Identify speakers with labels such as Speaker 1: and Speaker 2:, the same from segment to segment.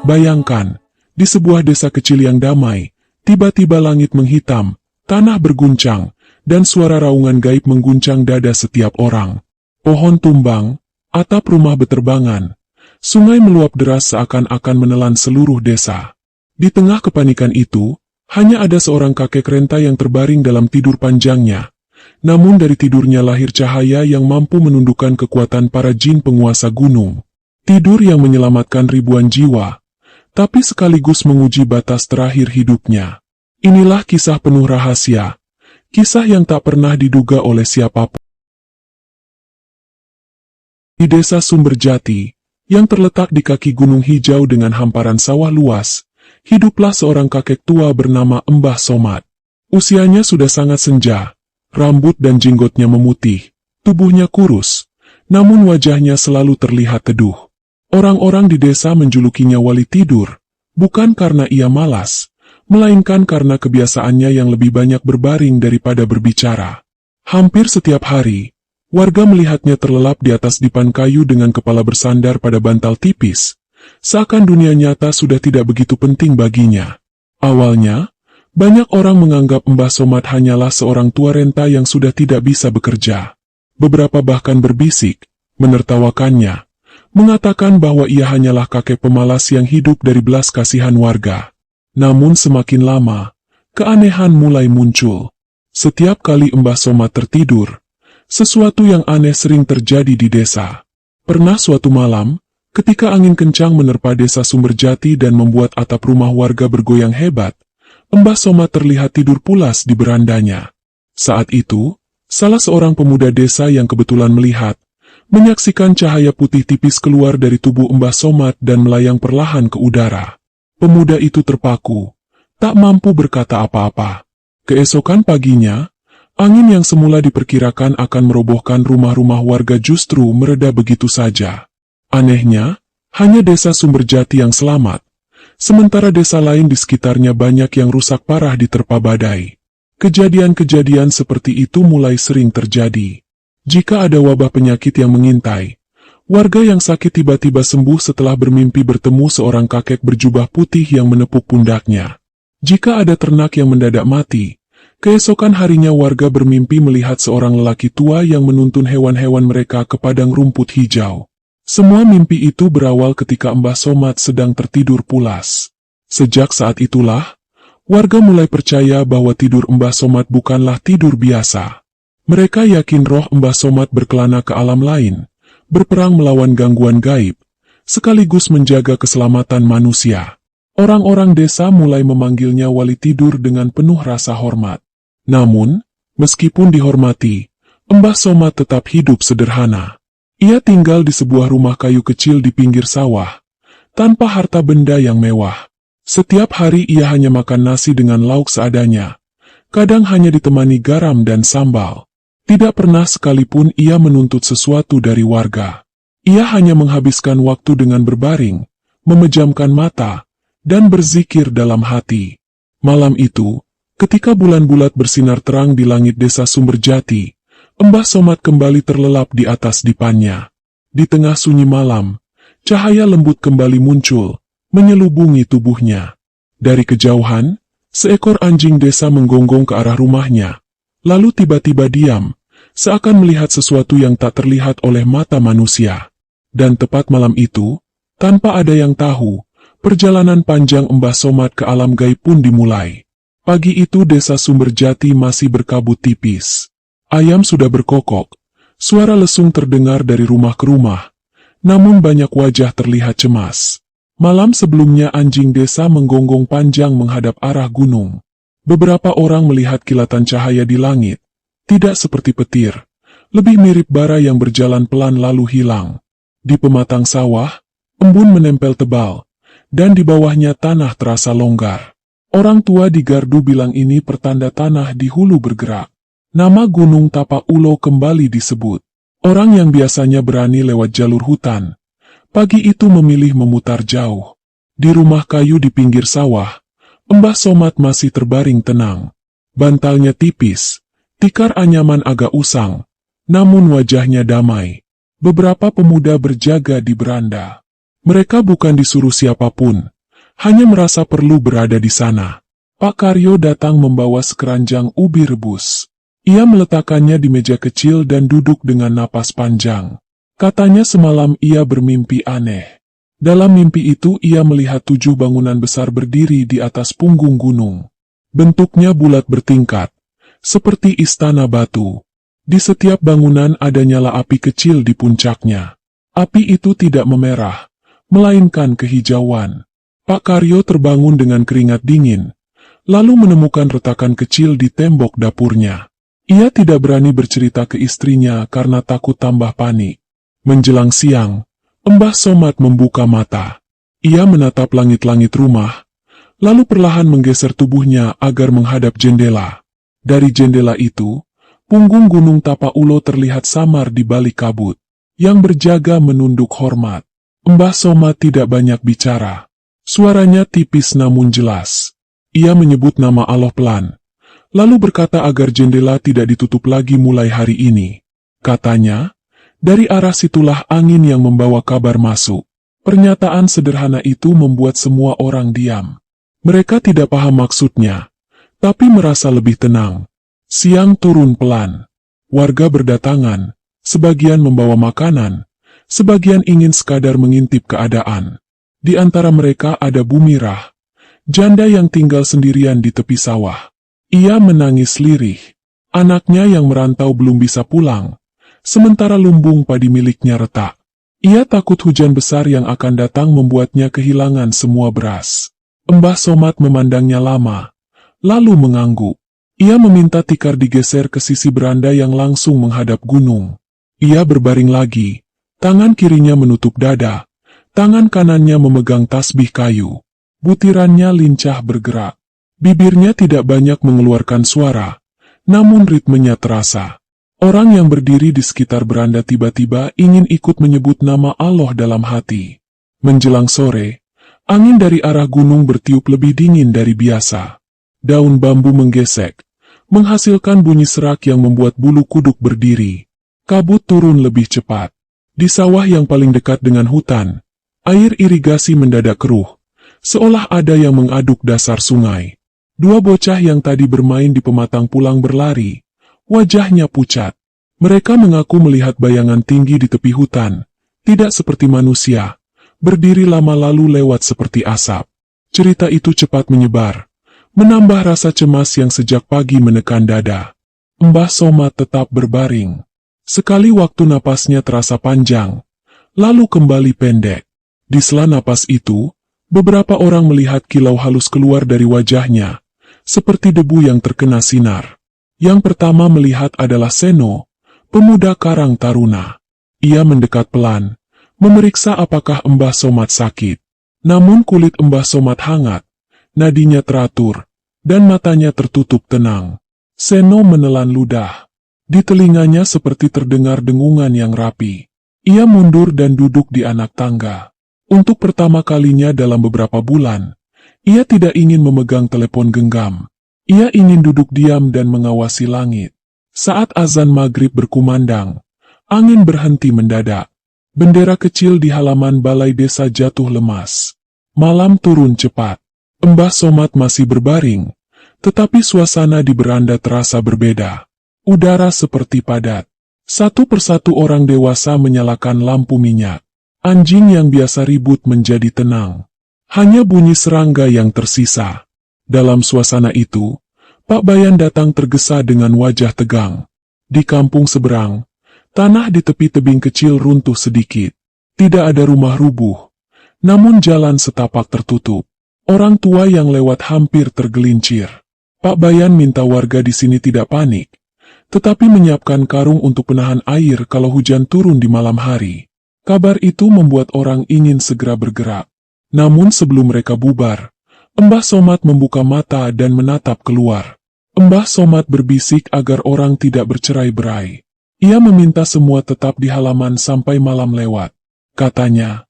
Speaker 1: Bayangkan, di sebuah desa kecil yang damai, tiba-tiba langit menghitam, tanah berguncang, dan suara raungan gaib mengguncang dada setiap orang. Pohon tumbang, atap rumah beterbangan, sungai meluap deras seakan-akan menelan seluruh desa. Di tengah kepanikan itu, hanya ada seorang kakek renta yang terbaring dalam tidur panjangnya. Namun dari tidurnya lahir cahaya yang mampu menundukkan kekuatan para jin penguasa gunung. Tidur yang menyelamatkan ribuan jiwa, tapi sekaligus menguji batas terakhir hidupnya. Inilah kisah penuh rahasia, kisah yang tak pernah diduga oleh siapapun. Di desa Sumberjati, yang terletak di kaki gunung hijau dengan hamparan sawah luas, hiduplah seorang kakek tua bernama Mbah Somad. Usianya sudah sangat senja, rambut dan jenggotnya memutih, tubuhnya kurus, namun wajahnya selalu terlihat teduh. Orang-orang di desa menjulukinya wali tidur, bukan karena ia malas, melainkan karena kebiasaannya yang lebih banyak berbaring daripada berbicara. Hampir setiap hari, warga melihatnya terlelap di atas dipan kayu dengan kepala bersandar pada bantal tipis, seakan dunia nyata sudah tidak begitu penting baginya. Awalnya, banyak orang menganggap Mbah Somad hanyalah seorang tua renta yang sudah tidak bisa bekerja. Beberapa bahkan berbisik, menertawakannya, mengatakan bahwa ia hanyalah kakek pemalas yang hidup dari belas kasihan warga. Namun semakin lama, keanehan mulai muncul. Setiap kali Mbah Somad tertidur, sesuatu yang aneh sering terjadi di desa. Pernah suatu malam, ketika angin kencang menerpa desa Sumberjati dan membuat atap rumah warga bergoyang hebat, Mbah Somad terlihat tidur pulas di berandanya. Saat itu, salah seorang pemuda desa yang kebetulan melihat, menyaksikan cahaya putih tipis keluar dari tubuh Mbah Somad dan melayang perlahan ke udara. Pemuda itu terpaku, tak mampu berkata apa-apa. Keesokan paginya, angin yang semula diperkirakan akan merobohkan rumah-rumah warga justru mereda begitu saja. Anehnya, hanya desa Sumberjati yang selamat, sementara desa lain di sekitarnya banyak yang rusak parah diterpa badai. Kejadian-kejadian seperti itu mulai sering terjadi. Jika ada wabah penyakit yang mengintai, warga yang sakit tiba-tiba sembuh setelah bermimpi bertemu seorang kakek berjubah putih yang menepuk pundaknya. Jika ada ternak yang mendadak mati, keesokan harinya warga bermimpi melihat seorang lelaki tua yang menuntun hewan-hewan mereka ke padang rumput hijau. Semua mimpi itu berawal ketika Mbah Somad sedang tertidur pulas. Sejak saat itulah, warga mulai percaya bahwa tidur Mbah Somad bukanlah tidur biasa. Mereka yakin roh Mbah Somad berkelana ke alam lain, berperang melawan gangguan gaib, sekaligus menjaga keselamatan manusia. Orang-orang desa mulai memanggilnya wali tidur dengan penuh rasa hormat. Namun, meskipun dihormati, Mbah Somad tetap hidup sederhana. Ia tinggal di sebuah rumah kayu kecil di pinggir sawah, tanpa harta benda yang mewah. Setiap hari ia hanya makan nasi dengan lauk seadanya, kadang hanya ditemani garam dan sambal. Tidak pernah sekalipun ia menuntut sesuatu dari warga. Ia hanya menghabiskan waktu dengan berbaring, memejamkan mata, dan berzikir dalam hati. Malam itu, ketika bulan bulat bersinar terang di langit desa Sumberjati, Mbah Somad kembali terlelap di atas dipannya. Di tengah sunyi malam, cahaya lembut kembali muncul, menyelubungi tubuhnya. Dari kejauhan, seekor anjing desa menggonggong ke arah rumahnya, lalu tiba-tiba diam, seakan melihat sesuatu yang tak terlihat oleh mata manusia. Dan tepat malam itu, tanpa ada yang tahu, perjalanan panjang Mbah Somad ke alam gaib pun dimulai. Pagi itu desa Sumberjati masih berkabut tipis. Ayam sudah berkokok, suara lesung terdengar dari rumah ke rumah, namun banyak wajah terlihat cemas. Malam sebelumnya anjing desa menggonggong panjang menghadap arah gunung. Beberapa orang melihat kilatan cahaya di langit, tidak seperti petir, lebih mirip bara yang berjalan pelan lalu hilang. Di pematang sawah, embun menempel tebal, dan di bawahnya tanah terasa longgar. Orang tua di gardu bilang ini pertanda tanah di hulu bergerak. Nama Gunung Tapak Ulo kembali disebut. Orang yang biasanya berani lewat jalur hutan, pagi itu memilih memutar jauh. Di rumah kayu di pinggir sawah, Mbah Somad masih terbaring tenang. Bantalnya tipis, tikar anyaman agak usang, namun wajahnya damai. Beberapa pemuda berjaga di beranda. Mereka bukan disuruh siapapun, hanya merasa perlu berada di sana. Pak Karyo datang membawa sekeranjang ubi rebus. Ia meletakkannya di meja kecil dan duduk dengan napas panjang. Katanya semalam ia bermimpi aneh. Dalam mimpi itu ia melihat 7 bangunan besar berdiri di atas punggung gunung. Bentuknya bulat bertingkat, seperti istana batu. Di setiap bangunan ada nyala api kecil di puncaknya. Api itu tidak memerah, melainkan kehijauan. Pak Karyo terbangun dengan keringat dingin, lalu menemukan retakan kecil di tembok dapurnya. Ia tidak berani bercerita ke istrinya karena takut tambah panik. Menjelang siang, Mbah Somad membuka mata. Ia menatap langit-langit rumah, lalu perlahan menggeser tubuhnya agar menghadap jendela. Dari jendela itu, punggung gunung Tapa Ulo terlihat samar di balik kabut. Yang berjaga menunduk hormat. Mbah Somad tidak banyak bicara. Suaranya tipis namun jelas. Ia menyebut nama Allah pelan, lalu berkata agar jendela tidak ditutup lagi mulai hari ini. Katanya, dari arah situlah angin yang membawa kabar masuk. Pernyataan sederhana itu membuat semua orang diam. Mereka tidak paham maksudnya, tapi merasa lebih tenang. Siang turun pelan. Warga berdatangan, sebagian membawa makanan, sebagian ingin sekadar mengintip keadaan. Di antara mereka ada Bumirah, janda yang tinggal sendirian di tepi sawah. Ia menangis lirih. Anaknya yang merantau belum bisa pulang, sementara lumbung padi miliknya retak. Ia takut hujan besar yang akan datang membuatnya kehilangan semua beras. Mbah Somad memandangnya lama, lalu mengangguk. Ia meminta tikar digeser ke sisi beranda yang langsung menghadap gunung. Ia berbaring lagi, tangan kirinya menutup dada, tangan kanannya memegang tasbih kayu. Butirannya lincah bergerak. Bibirnya tidak banyak mengeluarkan suara, namun ritmenya terasa. Orang yang berdiri di sekitar beranda tiba-tiba ingin ikut menyebut nama Allah dalam hati. Menjelang sore, angin dari arah gunung bertiup lebih dingin dari biasa. Daun bambu menggesek, menghasilkan bunyi serak yang membuat bulu kuduk berdiri. Kabut turun lebih cepat. Di sawah yang paling dekat dengan hutan, air irigasi mendadak keruh, seolah ada yang mengaduk dasar sungai. 2 bocah yang tadi bermain di pematang pulang berlari, wajahnya pucat. Mereka mengaku melihat bayangan tinggi di tepi hutan, tidak seperti manusia, berdiri lama lalu lewat seperti asap. Cerita itu cepat menyebar, menambah rasa cemas yang sejak pagi menekan dada. Mbah Somad tetap berbaring. Sekali waktu napasnya terasa panjang, lalu kembali pendek. Di sela napas itu, beberapa orang melihat kilau halus keluar dari wajahnya, seperti debu yang terkena sinar. Yang pertama melihat adalah Seno, pemuda Karang Taruna. Ia mendekat pelan, memeriksa apakah Mbah Somad sakit. Namun kulit Mbah Somad hangat, nadinya teratur, dan matanya tertutup tenang. Seno menelan ludah. Di telinganya seperti terdengar dengungan yang rapi. Ia mundur dan duduk di anak tangga. Untuk pertama kalinya dalam beberapa bulan, ia tidak ingin memegang telepon genggam. Ia ingin duduk diam dan mengawasi langit. Saat azan maghrib berkumandang, angin berhenti mendadak. Bendera kecil di halaman balai desa jatuh lemas. Malam turun cepat. Mbah Somad masih berbaring, tetapi suasana di beranda terasa berbeda. Udara seperti padat. Satu persatu orang dewasa menyalakan lampu minyak. Anjing yang biasa ribut menjadi tenang. Hanya bunyi serangga yang tersisa. Dalam suasana itu, Pak Bayan datang tergesa dengan wajah tegang. Di kampung seberang, tanah di tepi tebing kecil runtuh sedikit. Tidak ada rumah rubuh, namun jalan setapak tertutup. Orang tua yang lewat hampir tergelincir. Pak Bayan minta warga di sini tidak panik, tetapi menyiapkan karung untuk penahan air kalau hujan turun di malam hari. Kabar itu membuat orang ingin segera bergerak. Namun sebelum mereka bubar, Mbah Somad membuka mata dan menatap keluar. Mbah Somad berbisik agar orang tidak bercerai-berai. Ia meminta semua tetap di halaman sampai malam lewat. Katanya,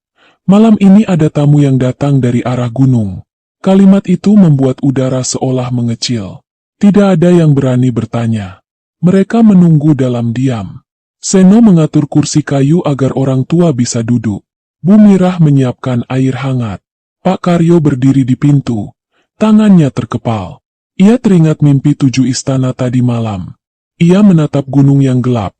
Speaker 1: malam ini ada tamu yang datang dari arah gunung. Kalimat itu membuat udara seolah mengecil. Tidak ada yang berani bertanya. Mereka menunggu dalam diam. Seno mengatur kursi kayu agar orang tua bisa duduk. Bumirah menyiapkan air hangat. Pak Karyo berdiri di pintu, tangannya terkepal. Ia teringat mimpi 7 istana tadi malam. Ia menatap gunung yang gelap,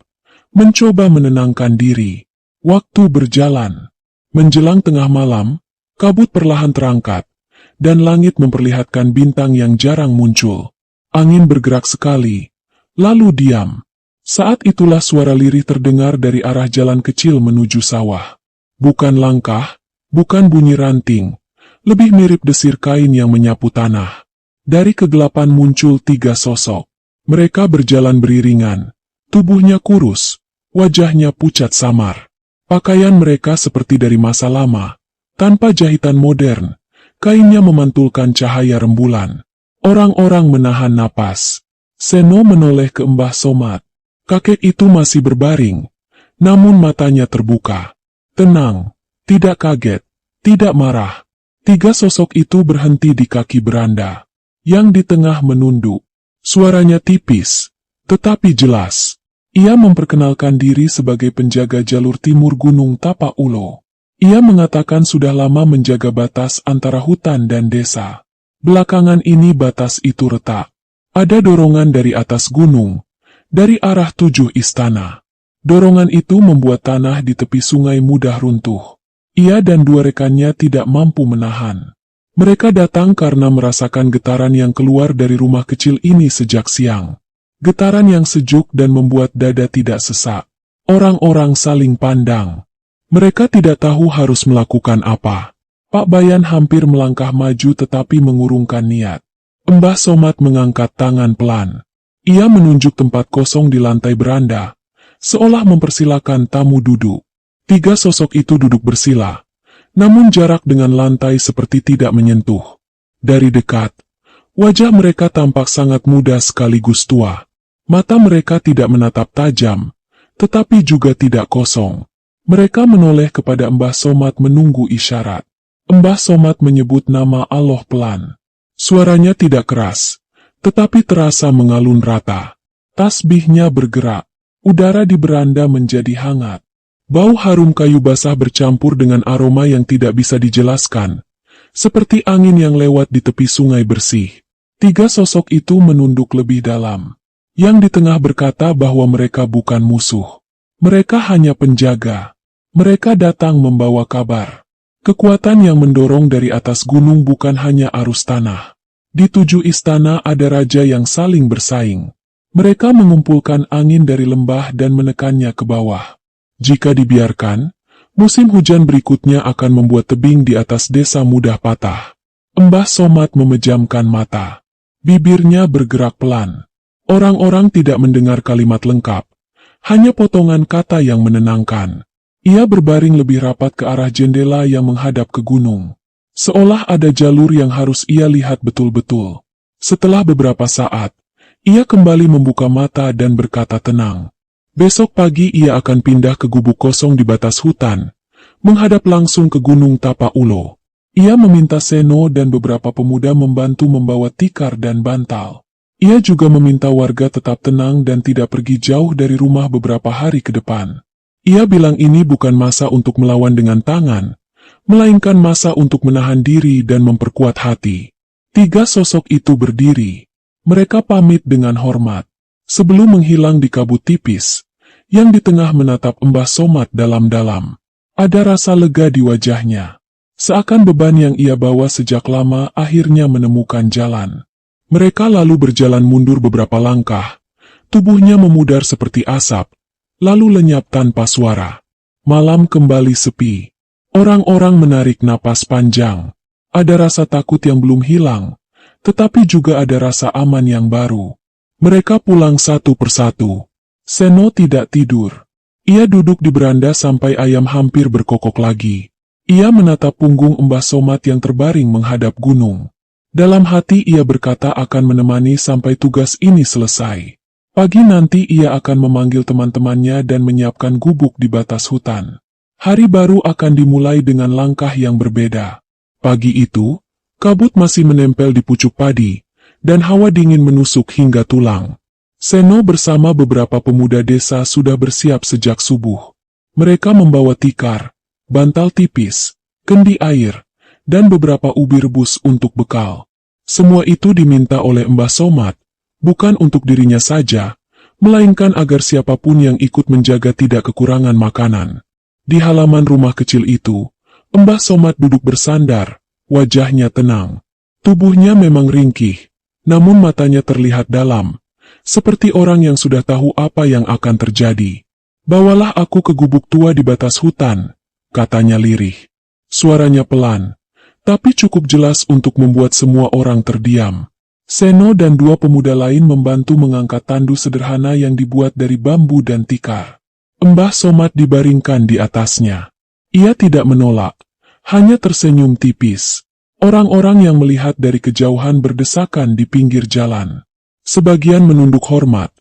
Speaker 1: mencoba menenangkan diri. Waktu berjalan. Menjelang tengah malam, kabut perlahan terangkat, dan langit memperlihatkan bintang yang jarang muncul. Angin bergerak sekali, lalu diam. Saat itulah suara lirih terdengar dari arah jalan kecil menuju sawah. Bukan langkah, bukan bunyi ranting, lebih mirip desir kain yang menyapu tanah. Dari kegelapan muncul 3 sosok. Mereka berjalan beriringan, tubuhnya kurus, wajahnya pucat samar. Pakaian mereka seperti dari masa lama, tanpa jahitan modern, kainnya memantulkan cahaya rembulan. Orang-orang menahan napas. Seno menoleh ke Mbah Somad. Kakek itu masih berbaring, namun matanya terbuka. Tenang, tidak kaget, tidak marah. 3 sosok itu berhenti di kaki beranda. Yang di tengah menunduk. Suaranya tipis, tetapi jelas. Ia memperkenalkan diri sebagai penjaga jalur timur Gunung Tapak Ulo. Ia mengatakan sudah lama menjaga batas antara hutan dan desa. Belakangan ini batas itu retak. Ada dorongan dari atas gunung, dari arah 7 istana. Dorongan itu membuat tanah di tepi sungai mudah runtuh. Ia dan 2 rekannya tidak mampu menahan. Mereka datang karena merasakan getaran yang keluar dari rumah kecil ini sejak siang. Getaran yang sejuk dan membuat dada tidak sesak. Orang-orang saling pandang. Mereka tidak tahu harus melakukan apa. Pak Bayan hampir melangkah maju tetapi mengurungkan niat. Mbah Somad mengangkat tangan pelan. Ia menunjuk tempat kosong di lantai beranda, seolah mempersilakan tamu duduk. 3 sosok itu duduk bersila. Namun jarak dengan lantai seperti tidak menyentuh. Dari dekat, wajah mereka tampak sangat muda sekaligus tua. Mata mereka tidak menatap tajam, tetapi juga tidak kosong. Mereka menoleh kepada Mbah Somad menunggu isyarat. Mbah Somad menyebut nama Allah pelan. Suaranya tidak keras, tetapi terasa mengalun rata. Tasbihnya bergerak, udara di beranda menjadi hangat. Bau harum kayu basah bercampur dengan aroma yang tidak bisa dijelaskan, seperti angin yang lewat di tepi sungai bersih. 3 sosok itu menunduk lebih dalam. Yang di tengah berkata bahwa mereka bukan musuh. Mereka hanya penjaga. Mereka datang membawa kabar. Kekuatan yang mendorong dari atas gunung bukan hanya arus tanah. Di 7 istana ada raja yang saling bersaing. Mereka mengumpulkan angin dari lembah dan menekannya ke bawah. Jika dibiarkan, musim hujan berikutnya akan membuat tebing di atas desa mudah patah. Mbah Somad memejamkan mata. Bibirnya bergerak pelan. Orang-orang tidak mendengar kalimat lengkap. Hanya potongan kata yang menenangkan. Ia berbaring lebih rapat ke arah jendela yang menghadap ke gunung. Seolah ada jalur yang harus ia lihat betul-betul. Setelah beberapa saat, ia kembali membuka mata dan berkata tenang. Besok pagi ia akan pindah ke gubuk kosong di batas hutan, menghadap langsung ke Gunung Tapak Ulo. Ia meminta Seno dan beberapa pemuda membantu membawa tikar dan bantal. Ia juga meminta warga tetap tenang dan tidak pergi jauh dari rumah beberapa hari ke depan. Ia bilang ini bukan masa untuk melawan dengan tangan, melainkan masa untuk menahan diri dan memperkuat hati. 3 sosok itu berdiri. Mereka pamit dengan hormat. Sebelum menghilang di kabut tipis, yang di tengah menatap Mbah Somad dalam-dalam. Ada rasa lega di wajahnya. Seakan beban yang ia bawa sejak lama akhirnya menemukan jalan. Mereka lalu berjalan mundur beberapa langkah. Tubuhnya memudar seperti asap, lalu lenyap tanpa suara. Malam kembali sepi. Orang-orang menarik napas panjang. Ada rasa takut yang belum hilang, tetapi juga ada rasa aman yang baru. Mereka pulang satu persatu. Seno tidak tidur. Ia duduk di beranda sampai ayam hampir berkokok lagi. Ia menatap punggung Mbah Somad yang terbaring menghadap gunung. Dalam hati ia berkata akan menemani sampai tugas ini selesai. Pagi nanti ia akan memanggil teman-temannya dan menyiapkan gubuk di batas hutan. Hari baru akan dimulai dengan langkah yang berbeda. Pagi itu, kabut masih menempel di pucuk padi, dan hawa dingin menusuk hingga tulang. Seno bersama beberapa pemuda desa sudah bersiap sejak subuh. Mereka membawa tikar, bantal tipis, kendi air, dan beberapa ubi rebus untuk bekal. Semua itu diminta oleh Mbah Somad, bukan untuk dirinya saja, melainkan agar siapapun yang ikut menjaga tidak kekurangan makanan. Di halaman rumah kecil itu, Mbah Somad duduk bersandar, wajahnya tenang. Tubuhnya memang ringkih, namun matanya terlihat dalam, seperti orang yang sudah tahu apa yang akan terjadi. "Bawalah aku ke gubuk tua di batas hutan," katanya lirih. Suaranya pelan, tapi cukup jelas untuk membuat semua orang terdiam. Seno dan dua pemuda lain membantu mengangkat tandu sederhana yang dibuat dari bambu dan tikar. Mbah Somad dibaringkan di atasnya. Ia tidak menolak, hanya tersenyum tipis. Orang-orang yang melihat dari kejauhan berdesakan di pinggir jalan. Sebagian menunduk hormat,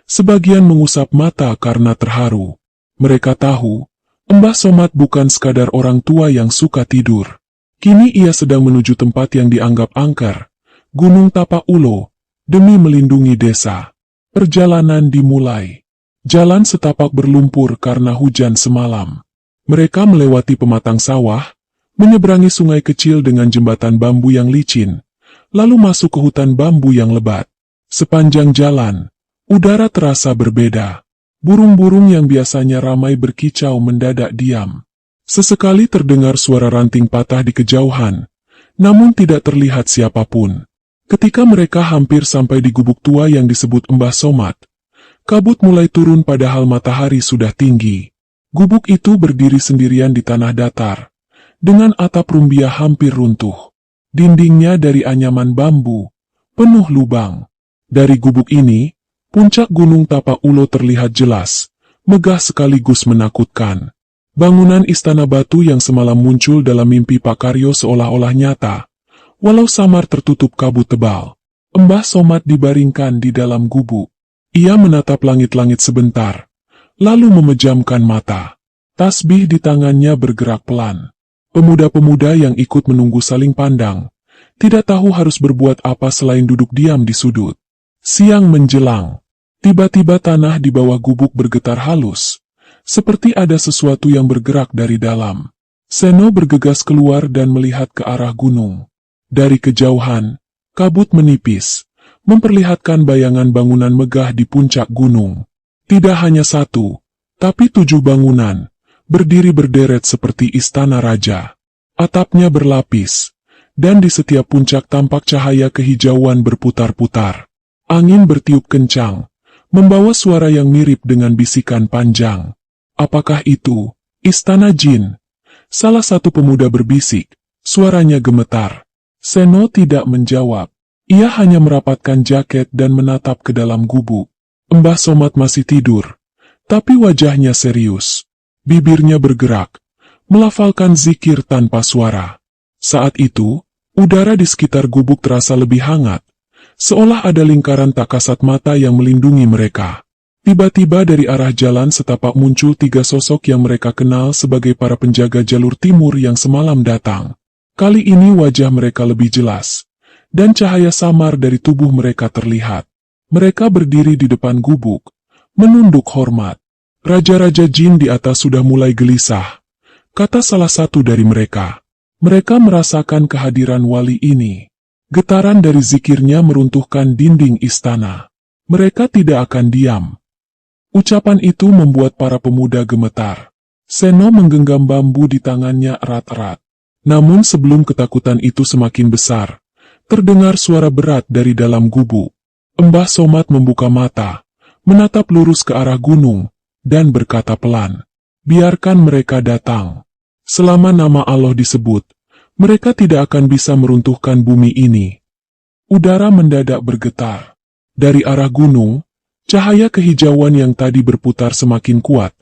Speaker 1: sebagian mengusap mata karena terharu. Mereka tahu, Mbah Somad bukan sekadar orang tua yang suka tidur. Kini ia sedang menuju tempat yang dianggap angker, Gunung Tapak Ulo, demi melindungi desa. Perjalanan dimulai. Jalan setapak berlumpur karena hujan semalam. Mereka melewati pematang sawah, menyeberangi sungai kecil dengan jembatan bambu yang licin, lalu masuk ke hutan bambu yang lebat. Sepanjang jalan, udara terasa berbeda. Burung-burung yang biasanya ramai berkicau mendadak diam. Sesekali terdengar suara ranting patah di kejauhan, namun tidak terlihat siapapun. Ketika mereka hampir sampai di gubuk tua yang disebut Mbah Somad, kabut mulai turun padahal matahari sudah tinggi. Gubuk itu berdiri sendirian di tanah datar, dengan atap rumbia hampir runtuh. Dindingnya dari anyaman bambu, penuh lubang. Dari gubuk ini, puncak Gunung Tapak Ulo terlihat jelas, megah sekaligus menakutkan. Bangunan istana batu yang semalam muncul dalam mimpi Pak Karyo seolah-olah nyata, walau samar tertutup kabut tebal. Mbah Somad dibaringkan di dalam gubuk. Ia menatap langit-langit sebentar, lalu memejamkan mata. Tasbih di tangannya bergerak pelan. Pemuda-pemuda yang ikut menunggu saling pandang, tidak tahu harus berbuat apa selain duduk diam di sudut. Siang menjelang, tiba-tiba tanah di bawah gubuk bergetar halus, seperti ada sesuatu yang bergerak dari dalam. Seno bergegas keluar dan melihat ke arah gunung. Dari kejauhan, kabut menipis, memperlihatkan bayangan bangunan megah di puncak gunung. Tidak hanya satu, tapi 7 bangunan, berdiri berderet seperti istana raja. Atapnya berlapis, dan di setiap puncak tampak cahaya kehijauan berputar-putar. Angin bertiup kencang, membawa suara yang mirip dengan bisikan panjang. "Apakah itu istana jin?" Salah satu pemuda berbisik, suaranya gemetar. Seno tidak menjawab. Ia hanya merapatkan jaket dan menatap ke dalam gubuk. Mbah Somad masih tidur, tapi wajahnya serius. Bibirnya bergerak, melafalkan zikir tanpa suara. Saat itu, udara di sekitar gubuk terasa lebih hangat, seolah ada lingkaran tak kasat mata yang melindungi mereka. Tiba-tiba dari arah jalan setapak muncul 3 sosok yang mereka kenal sebagai para penjaga jalur timur yang semalam datang. Kali ini wajah mereka lebih jelas, dan cahaya samar dari tubuh mereka terlihat. Mereka berdiri di depan gubuk, menunduk hormat. "Raja-raja jin di atas sudah mulai gelisah," kata salah satu dari mereka. Mereka merasakan kehadiran wali ini. Getaran dari zikirnya meruntuhkan dinding istana. Mereka tidak akan diam. Ucapan itu membuat para pemuda gemetar. Seno menggenggam bambu di tangannya erat-erat. Namun sebelum ketakutan itu semakin besar, terdengar suara berat dari dalam gubuk. Mbah Somad membuka mata, menatap lurus ke arah gunung, dan berkata pelan, "Biarkan mereka datang. Selama nama Allah disebut, mereka tidak akan bisa meruntuhkan bumi ini." Udara mendadak bergetar. Dari arah gunung, cahaya kehijauan yang tadi berputar semakin kuat,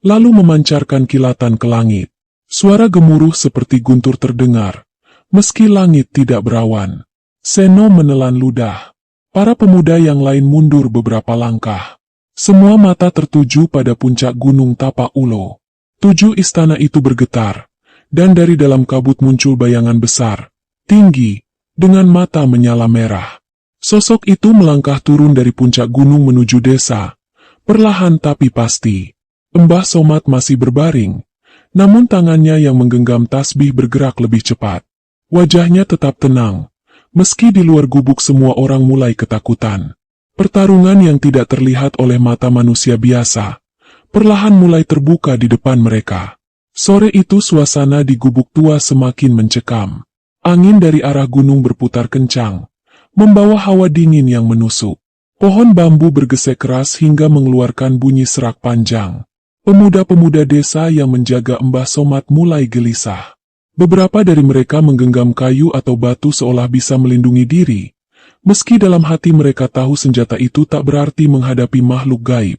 Speaker 1: lalu memancarkan kilatan ke langit. Suara gemuruh seperti guntur terdengar, meski langit tidak berawan. Seno menelan ludah. Para pemuda yang lain mundur beberapa langkah. Semua mata tertuju pada puncak Gunung Tapak Ulo. 7 istana itu bergetar, dan dari dalam kabut muncul bayangan besar, tinggi, dengan mata menyala merah. Sosok itu melangkah turun dari puncak gunung menuju desa, perlahan tapi pasti. Mbah Somad masih berbaring, namun tangannya yang menggenggam tasbih bergerak lebih cepat. Wajahnya tetap tenang, meski di luar gubuk semua orang mulai ketakutan. Pertarungan yang tidak terlihat oleh mata manusia biasa, perlahan mulai terbuka di depan mereka. Sore itu suasana di gubuk tua semakin mencekam. Angin dari arah gunung berputar kencang, membawa hawa dingin yang menusuk. Pohon bambu bergesek keras hingga mengeluarkan bunyi serak panjang. Pemuda-pemuda desa yang menjaga Mbah Somad mulai gelisah. Beberapa dari mereka menggenggam kayu atau batu seolah bisa melindungi diri, meski dalam hati mereka tahu senjata itu tak berarti menghadapi makhluk gaib.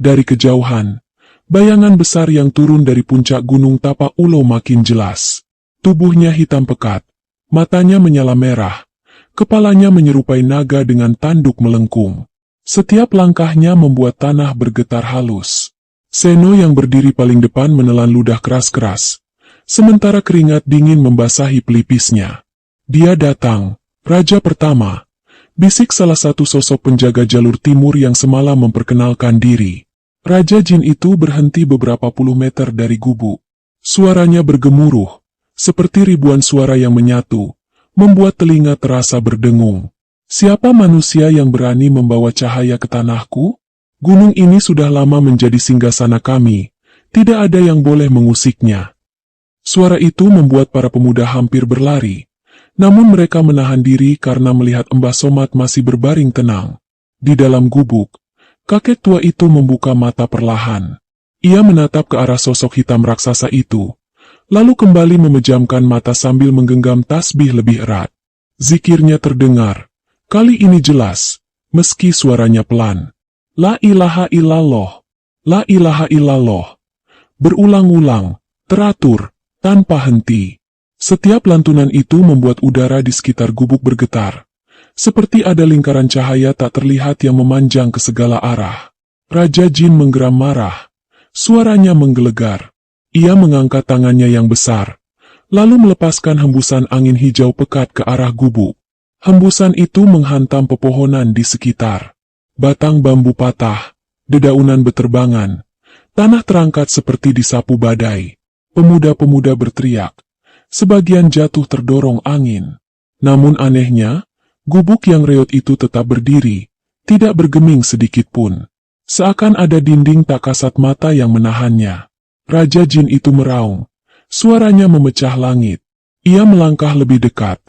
Speaker 1: Dari kejauhan, bayangan besar yang turun dari puncak gunung Tapak Ulo makin jelas. Tubuhnya hitam pekat, matanya menyala merah, kepalanya menyerupai naga dengan tanduk melengkung. Setiap langkahnya membuat tanah bergetar halus. Seno yang berdiri paling depan menelan ludah keras-keras, sementara keringat dingin membasahi pelipisnya. "Dia datang, Raja Pertama," bisik salah satu sosok penjaga jalur timur yang semalam memperkenalkan diri. Raja Jin itu berhenti beberapa puluh meter dari gubuk. Suaranya bergemuruh, seperti ribuan suara yang menyatu, membuat telinga terasa berdengung. "Siapa manusia yang berani membawa cahaya ke tanahku? Gunung ini sudah lama menjadi singgasana kami, tidak ada yang boleh mengusiknya." Suara itu membuat para pemuda hampir berlari, namun mereka menahan diri karena melihat Mbah Somad masih berbaring tenang. Di dalam gubuk, kakek tua itu membuka mata perlahan. Ia menatap ke arah sosok hitam raksasa itu, lalu kembali memejamkan mata sambil menggenggam tasbih lebih erat. Zikirnya terdengar, kali ini jelas, meski suaranya pelan. "La ilaha illallah, la ilaha illallah." Berulang-ulang, teratur, tanpa henti. Setiap lantunan itu membuat udara di sekitar gubuk bergetar, seperti ada lingkaran cahaya tak terlihat yang memanjang ke segala arah. Raja Jin menggeram marah, suaranya menggelegar. Ia mengangkat tangannya yang besar, lalu melepaskan hembusan angin hijau pekat ke arah gubuk. Hembusan itu menghantam pepohonan di sekitar. Batang bambu patah, dedaunan beterbangan, tanah terangkat seperti disapu badai. Pemuda-pemuda berteriak, sebagian jatuh terdorong angin. Namun anehnya, gubuk yang reot itu tetap berdiri, tidak bergeming sedikit pun. Seakan ada dinding tak kasat mata yang menahannya. Raja Jin itu meraung, suaranya memecah langit. Ia melangkah lebih dekat,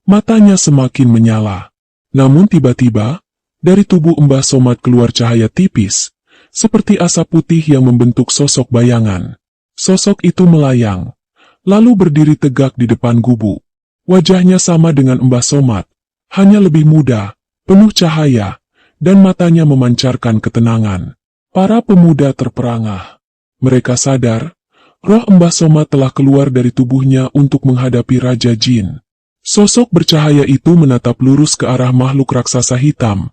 Speaker 1: matanya semakin menyala. Namun tiba-tiba, dari tubuh Mbah Somad keluar cahaya tipis, seperti asap putih yang membentuk sosok bayangan. Sosok itu melayang, lalu berdiri tegak di depan gubuk. Wajahnya sama dengan Mbah Somad, hanya lebih muda, penuh cahaya, dan matanya memancarkan ketenangan. Para pemuda terperangah. Mereka sadar, roh Mbah Somad telah keluar dari tubuhnya untuk menghadapi Raja Jin. Sosok bercahaya itu menatap lurus ke arah makhluk raksasa hitam,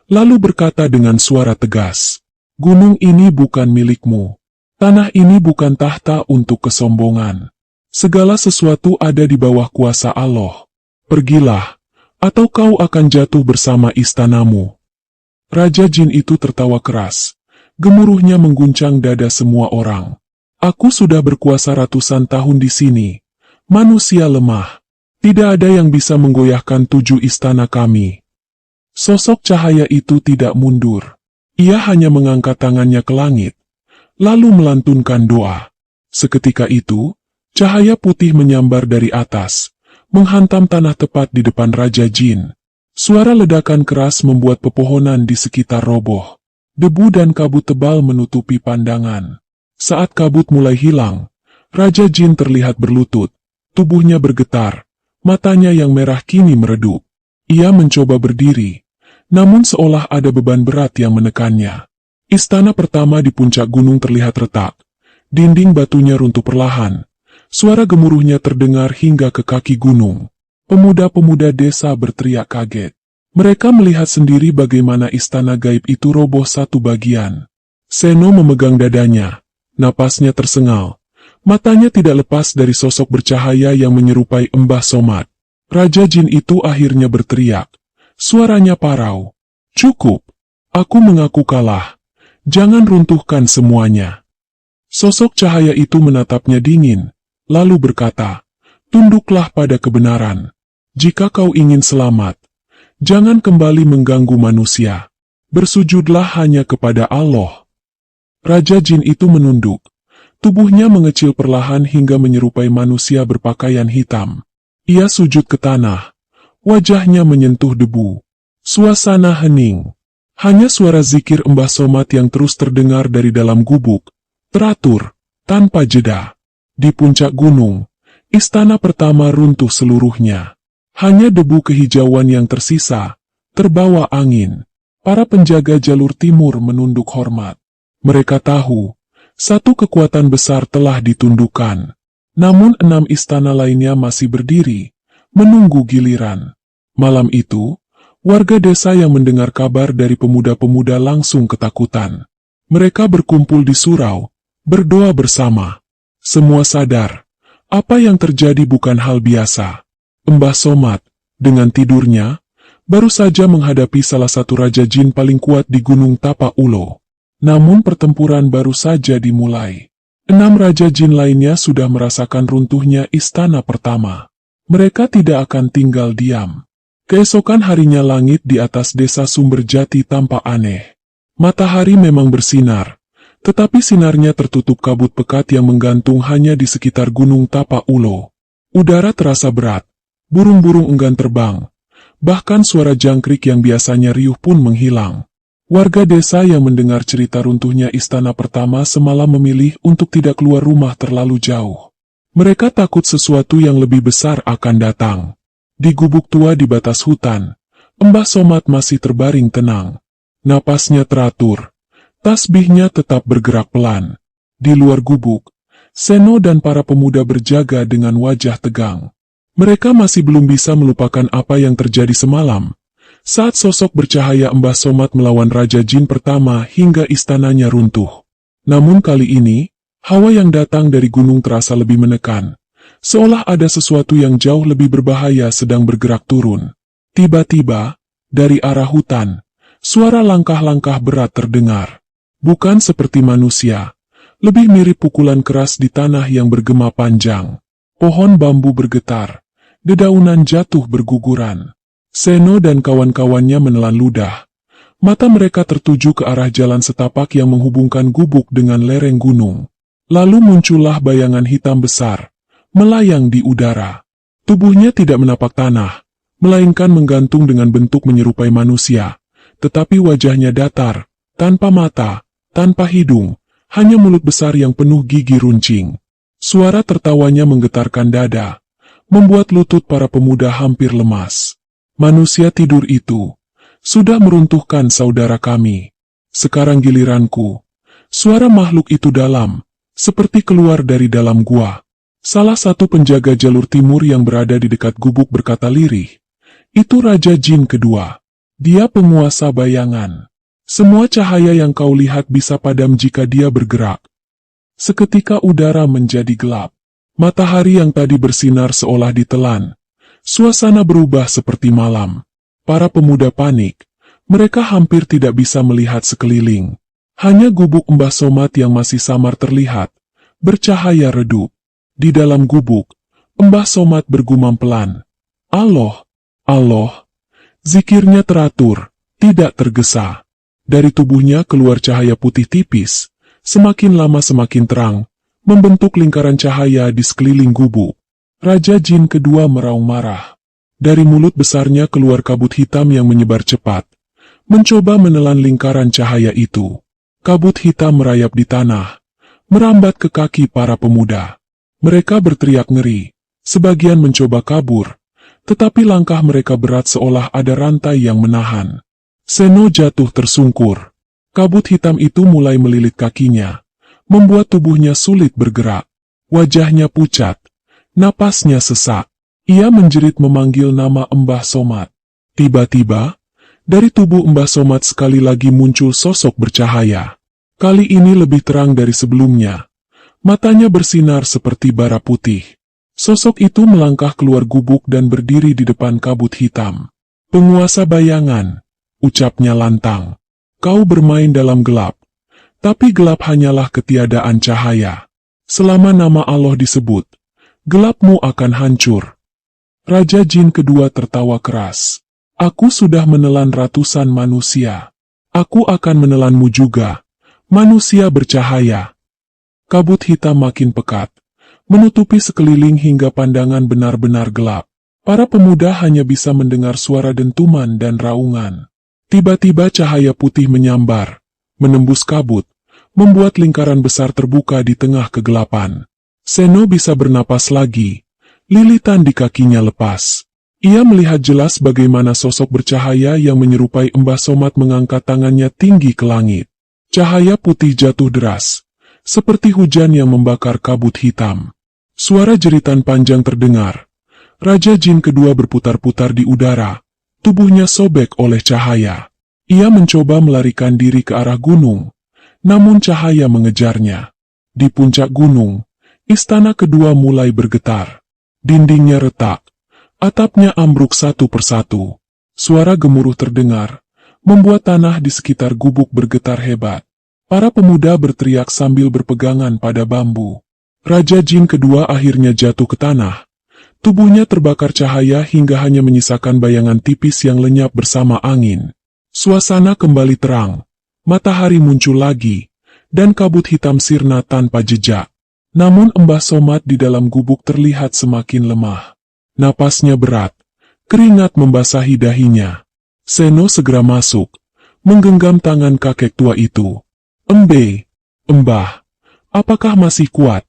Speaker 1: lalu berkata dengan suara tegas, "Gunung ini bukan milikmu. Tanah ini bukan tahta untuk kesombongan. Segala sesuatu ada di bawah kuasa Allah. Pergilah, atau kau akan jatuh bersama istanamu." Raja Jin itu tertawa keras. Gemuruhnya mengguncang dada semua orang. "Aku sudah berkuasa ratusan tahun di sini. Manusia lemah. Tidak ada yang bisa menggoyahkan 7 istana kami." Sosok cahaya itu tidak mundur. Ia hanya mengangkat tangannya ke langit, lalu melantunkan doa. Seketika itu, cahaya putih menyambar dari atas, menghantam tanah tepat di depan Raja Jin. Suara ledakan keras membuat pepohonan di sekitar roboh. Debu dan kabut tebal menutupi pandangan. Saat kabut mulai hilang, Raja Jin terlihat berlutut, tubuhnya bergetar, matanya yang merah kini meredup. Ia mencoba berdiri, namun seolah ada beban berat yang menekannya. Istana pertama di puncak gunung terlihat retak. Dinding batunya runtuh perlahan. Suara gemuruhnya terdengar hingga ke kaki gunung. Pemuda-pemuda desa berteriak kaget. Mereka melihat sendiri bagaimana istana gaib itu roboh satu bagian. Seno memegang dadanya. Napasnya tersengal. Matanya tidak lepas dari sosok bercahaya yang menyerupai Mbah Somad. Raja Jin itu akhirnya berteriak. Suaranya parau. "Cukup. Aku mengaku kalah. Jangan runtuhkan semuanya." Sosok cahaya itu menatapnya dingin, lalu berkata, Tunduklah pada kebenaran. Jika kau ingin selamat, jangan kembali mengganggu manusia. Bersujudlah hanya kepada Allah. Raja Jin itu menunduk. Tubuhnya mengecil perlahan hingga menyerupai manusia berpakaian hitam. Ia sujud ke tanah. Wajahnya menyentuh debu. Suasana hening. Hanya suara zikir Mbah Somad yang terus terdengar dari dalam gubuk. Teratur, tanpa jeda. Di puncak gunung, istana pertama runtuh seluruhnya. Hanya debu kehijauan yang tersisa, terbawa angin. Para penjaga jalur timur menunduk hormat. Mereka tahu, satu kekuatan besar telah ditundukkan. Namun 6 istana lainnya masih berdiri, menunggu giliran. Malam itu, warga desa yang mendengar kabar dari pemuda-pemuda langsung ketakutan. Mereka berkumpul di surau, berdoa bersama. Semua sadar, apa yang terjadi bukan hal biasa. Mbah Somad, dengan tidurnya, baru saja menghadapi salah satu Raja Jin paling kuat di Gunung Tapak Ulo. Namun pertempuran baru saja dimulai. 6 Raja Jin lainnya sudah merasakan runtuhnya istana pertama. Mereka tidak akan tinggal diam. Keesokan harinya langit di atas desa Sumberjati tampak aneh. Matahari memang bersinar, tetapi sinarnya tertutup kabut pekat yang menggantung hanya di sekitar Gunung Tapak Ulo. Udara terasa berat. Burung-burung enggan terbang, bahkan suara jangkrik yang biasanya riuh pun menghilang. Warga desa yang mendengar cerita runtuhnya istana pertama semalam memilih untuk tidak keluar rumah terlalu jauh. Mereka takut sesuatu yang lebih besar akan datang. Di gubuk tua di batas hutan, Mbah Somad masih terbaring tenang. Napasnya teratur, tasbihnya tetap bergerak pelan. Di luar gubuk, Seno dan para pemuda berjaga dengan wajah tegang. Mereka masih belum bisa melupakan apa yang terjadi semalam, saat sosok bercahaya Mbah Somad melawan Raja Jin pertama hingga istananya runtuh. Namun kali ini, hawa yang datang dari gunung terasa lebih menekan, seolah ada sesuatu yang jauh lebih berbahaya sedang bergerak turun. Tiba-tiba, dari arah hutan, suara langkah-langkah berat terdengar. Bukan seperti manusia, lebih mirip pukulan keras di tanah yang bergema panjang. Pohon bambu bergetar, dedaunan jatuh berguguran. Seno dan kawan-kawannya menelan ludah. Mata mereka tertuju ke arah jalan setapak yang menghubungkan gubuk dengan lereng gunung. Lalu muncullah bayangan hitam besar, melayang di udara. Tubuhnya tidak menapak tanah, melainkan menggantung dengan bentuk menyerupai manusia. Tetapi wajahnya datar, tanpa mata, tanpa hidung, hanya mulut besar yang penuh gigi runcing. Suara tertawanya menggetarkan dada, membuat lutut para pemuda hampir lemas. Manusia tidur itu sudah meruntuhkan saudara kami. Sekarang giliranku. Suara makhluk itu dalam, seperti keluar dari dalam gua. Salah satu penjaga jalur timur yang berada di dekat gubuk berkata lirih, "Itu Raja Jin kedua. Dia penguasa bayangan. Semua cahaya yang kau lihat bisa padam jika dia bergerak." Seketika udara menjadi gelap. Matahari yang tadi bersinar seolah ditelan. Suasana berubah seperti malam. Para pemuda panik. Mereka hampir tidak bisa melihat sekeliling. Hanya gubuk Mbah Somad yang masih samar terlihat, bercahaya redup. Di dalam gubuk, Mbah Somad bergumam pelan. Allah, Allah. Zikirnya teratur, tidak tergesa. Dari tubuhnya keluar cahaya putih tipis. Semakin lama semakin terang, membentuk lingkaran cahaya di sekeliling gubuk. Raja Jin kedua meraung marah. Dari mulut besarnya keluar kabut hitam yang menyebar cepat, mencoba menelan lingkaran cahaya itu. Kabut hitam merayap di tanah, merambat ke kaki para pemuda. Mereka berteriak ngeri, sebagian mencoba kabur, tetapi langkah mereka berat seolah ada rantai yang menahan. Seno jatuh tersungkur. Kabut hitam itu mulai melilit kakinya, membuat tubuhnya sulit bergerak. Wajahnya pucat, napasnya sesak. Ia menjerit memanggil nama Mbah Somad. Tiba-tiba, dari tubuh Mbah Somad sekali lagi muncul sosok bercahaya. Kali ini lebih terang dari sebelumnya. Matanya bersinar seperti bara putih. Sosok itu melangkah keluar gubuk dan berdiri di depan kabut hitam. "Penguasa bayangan," ucapnya lantang. "Kau bermain dalam gelap, tapi gelap hanyalah ketiadaan cahaya. Selama nama Allah disebut, gelapmu akan hancur. Raja Jin kedua tertawa keras. Aku sudah menelan ratusan manusia. Aku akan menelanmu juga, manusia bercahaya. Kabut hitam makin pekat, menutupi sekeliling hingga pandangan benar-benar gelap. Para pemuda hanya bisa mendengar suara dentuman dan raungan. Tiba-tiba cahaya putih menyambar, menembus kabut, membuat lingkaran besar terbuka di tengah kegelapan. Seno bisa bernapas lagi, lilitan di kakinya lepas. Ia melihat jelas bagaimana sosok bercahaya yang menyerupai Mbah Somad mengangkat tangannya tinggi ke langit. Cahaya putih jatuh deras, seperti hujan yang membakar kabut hitam. Suara jeritan panjang terdengar. Raja Jin kedua berputar-putar di udara, tubuhnya sobek oleh cahaya. Ia mencoba melarikan diri ke arah gunung, namun cahaya mengejarnya. Di puncak gunung, istana kedua mulai bergetar. Dindingnya retak, atapnya ambruk satu persatu. Suara gemuruh terdengar, membuat tanah di sekitar gubuk bergetar hebat. Para pemuda berteriak sambil berpegangan pada bambu. Raja Jin kedua akhirnya jatuh ke tanah. Tubuhnya terbakar cahaya hingga hanya menyisakan bayangan tipis yang lenyap bersama angin. Suasana kembali terang, matahari muncul lagi, dan kabut hitam sirna tanpa jejak. Namun Mbah Somad di dalam gubuk terlihat semakin lemah. Napasnya berat, keringat membasahi dahinya. Seno segera masuk, menggenggam tangan kakek tua itu. Mbah, apakah masih kuat?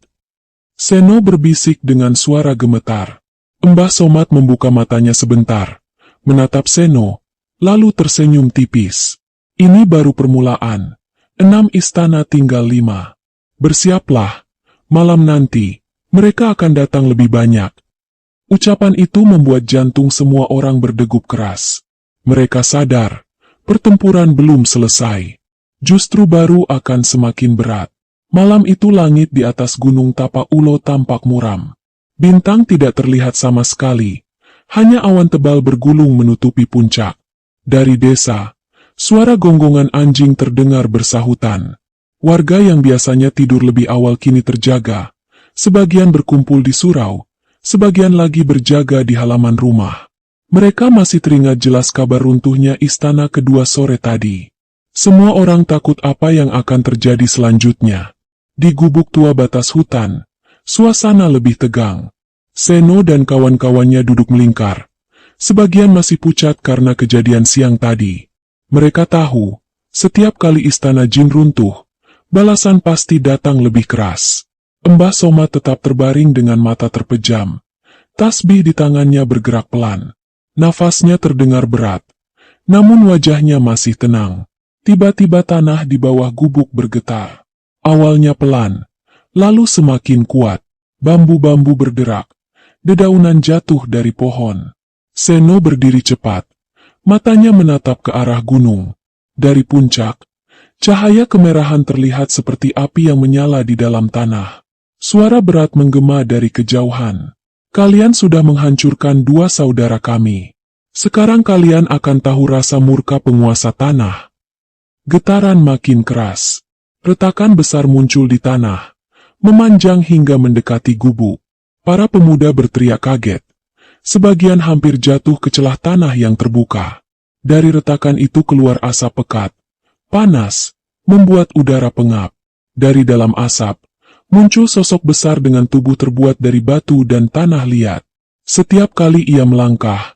Speaker 1: Seno berbisik dengan suara gemetar. Mbah Somad membuka matanya sebentar, menatap Seno, lalu tersenyum tipis. Ini baru permulaan, 6 istana tinggal 5. Bersiaplah, malam nanti, mereka akan datang lebih banyak. Ucapan itu membuat jantung semua orang berdegup keras. Mereka sadar, pertempuran belum selesai. Justru baru akan semakin berat. Malam itu langit di atas gunung Tapa Ulo tampak muram. Bintang tidak terlihat sama sekali. Hanya awan tebal bergulung menutupi puncak. Dari desa, suara gonggongan anjing terdengar bersahutan. Warga yang biasanya tidur lebih awal kini terjaga. Sebagian berkumpul di surau, sebagian lagi berjaga di halaman rumah. Mereka masih teringat jelas kabar runtuhnya istana kedua sore tadi. Semua orang takut apa yang akan terjadi selanjutnya. Di gubuk tua batas hutan, suasana lebih tegang. Seno dan kawan-kawannya duduk melingkar. Sebagian masih pucat karena kejadian siang tadi. Mereka tahu, setiap kali istana jin runtuh, balasan pasti datang lebih keras. Mbah Somad tetap terbaring dengan mata terpejam. Tasbih di tangannya bergerak pelan. Nafasnya terdengar berat. Namun wajahnya masih tenang. Tiba-tiba tanah di bawah gubuk bergetar. Awalnya pelan, lalu semakin kuat. Bambu-bambu berderak. Dedaunan jatuh dari pohon. Seno berdiri cepat. Matanya menatap ke arah gunung. Dari puncak, cahaya kemerahan terlihat seperti api yang menyala di dalam tanah. Suara berat menggema dari kejauhan. Kalian sudah menghancurkan 2 saudara kami. Sekarang kalian akan tahu rasa murka penguasa tanah. Getaran makin keras. Retakan besar muncul di tanah, memanjang hingga mendekati gubuk. Para pemuda berteriak kaget. Sebagian hampir jatuh ke celah tanah yang terbuka. Dari retakan itu keluar asap pekat, panas, membuat udara pengap. Dari dalam asap, muncul sosok besar dengan tubuh terbuat dari batu dan tanah liat. Setiap kali ia melangkah,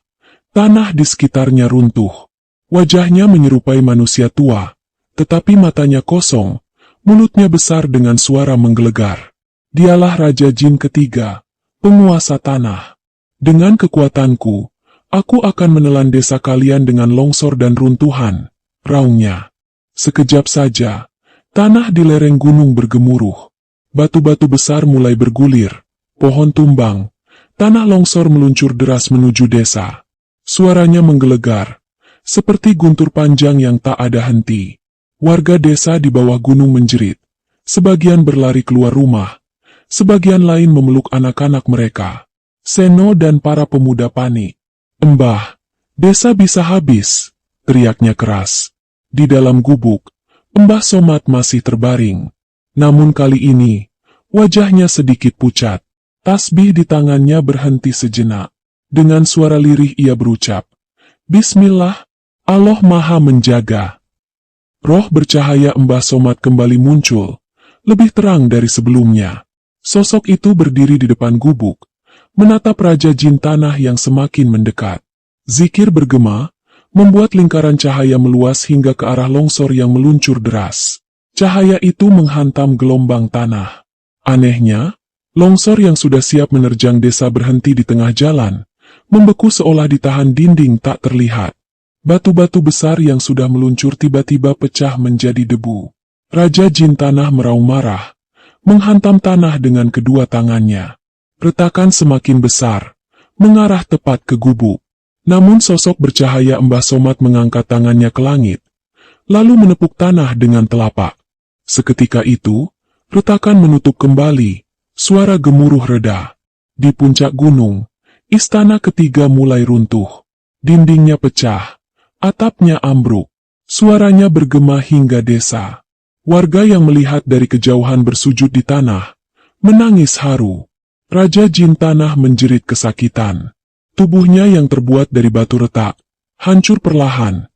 Speaker 1: tanah di sekitarnya runtuh. Wajahnya menyerupai manusia tua, tetapi matanya kosong, mulutnya besar dengan suara menggelegar. Dialah Raja Jin ketiga, penguasa tanah. Dengan kekuatanku, aku akan menelan desa kalian dengan longsor dan runtuhan, raungnya. Sekejap saja, tanah di lereng gunung bergemuruh. Batu-batu besar mulai bergulir, pohon tumbang, tanah longsor meluncur deras menuju desa. Suaranya menggelegar, seperti guntur panjang yang tak ada henti. Warga desa di bawah gunung menjerit. Sebagian berlari keluar rumah, sebagian lain memeluk anak-anak mereka. Seno dan para pemuda panik. Mbah, desa bisa habis, teriaknya keras. Di dalam gubuk, Mbah Somad masih terbaring. Namun kali ini, wajahnya sedikit pucat. Tasbih di tangannya berhenti sejenak. Dengan suara lirih ia berucap, "Bismillah, Allah Maha Menjaga." Roh bercahaya Mbah Somad kembali muncul, lebih terang dari sebelumnya. Sosok itu berdiri di depan gubuk, menatap Raja Jin Tanah yang semakin mendekat. Zikir bergema, membuat lingkaran cahaya meluas hingga ke arah longsor yang meluncur deras. Cahaya itu menghantam gelombang tanah. Anehnya, longsor yang sudah siap menerjang desa berhenti di tengah jalan, membeku seolah ditahan dinding tak terlihat. Batu-batu besar yang sudah meluncur tiba-tiba pecah menjadi debu. Raja Jin Tanah meraung marah, menghantam tanah dengan kedua tangannya. Retakan semakin besar, mengarah tepat ke gubuk. Namun sosok bercahaya Mbah Somad mengangkat tangannya ke langit, lalu menepuk tanah dengan telapak. Seketika itu, retakan menutup kembali, suara gemuruh reda. Di puncak gunung, istana ketiga mulai runtuh. Dindingnya pecah, atapnya ambruk, suaranya bergema hingga desa. Warga yang melihat dari kejauhan bersujud di tanah, menangis haru. Raja Jin Tanah menjerit kesakitan. Tubuhnya yang terbuat dari batu retak, hancur perlahan,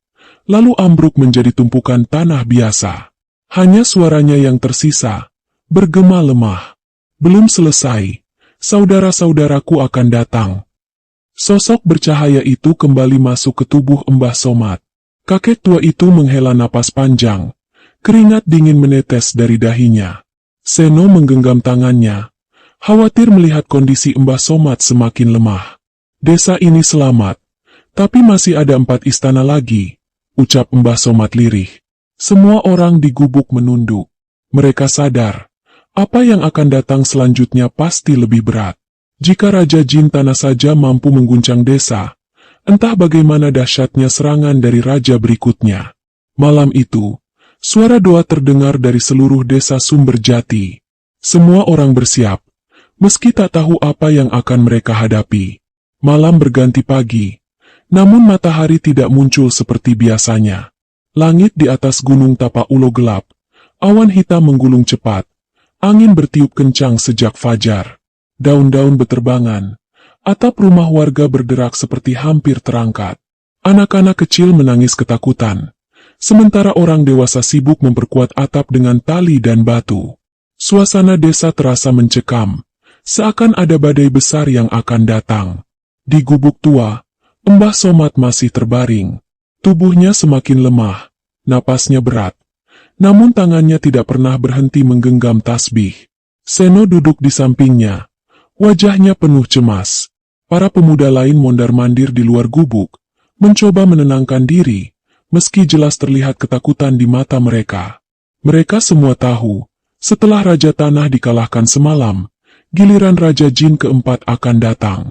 Speaker 1: lalu ambruk menjadi tumpukan tanah biasa. Hanya suaranya yang tersisa, bergema lemah. Belum selesai, saudara-saudaraku akan datang. Sosok bercahaya itu kembali masuk ke tubuh Mbah Somad. Kakek tua itu menghela napas panjang. Keringat dingin menetes dari dahinya. Seno menggenggam tangannya, khawatir melihat kondisi Mbah Somad semakin lemah. Desa ini selamat, tapi masih ada 4 istana lagi, ucap Mbah Somad lirih. Semua orang di gubuk menunduk. Mereka sadar, apa yang akan datang selanjutnya pasti lebih berat. Jika Raja Jin Tanah saja mampu mengguncang desa, entah bagaimana dahsyatnya serangan dari raja berikutnya. Malam itu, suara doa terdengar dari seluruh desa Sumberjati. Semua orang bersiap, meski tak tahu apa yang akan mereka hadapi. Malam berganti pagi, namun matahari tidak muncul seperti biasanya. Langit di atas gunung Tapak Ulo gelap, awan hitam menggulung cepat, angin bertiup kencang sejak fajar. Daun-daun beterbangan, atap rumah warga berderak seperti hampir terangkat. Anak-anak kecil menangis ketakutan. Sementara orang dewasa sibuk memperkuat atap dengan tali dan batu. Suasana desa terasa mencekam, seakan ada badai besar yang akan datang. Di gubuk tua, Mbah Somad masih terbaring. Tubuhnya semakin lemah, napasnya berat. Namun tangannya tidak pernah berhenti menggenggam tasbih. Seno duduk di sampingnya, wajahnya penuh cemas. Para pemuda lain mondar-mandir di luar gubuk, mencoba menenangkan diri, meski jelas terlihat ketakutan di mata mereka. Mereka semua tahu, setelah Raja Tanah dikalahkan semalam, giliran Raja Jin keempat akan datang.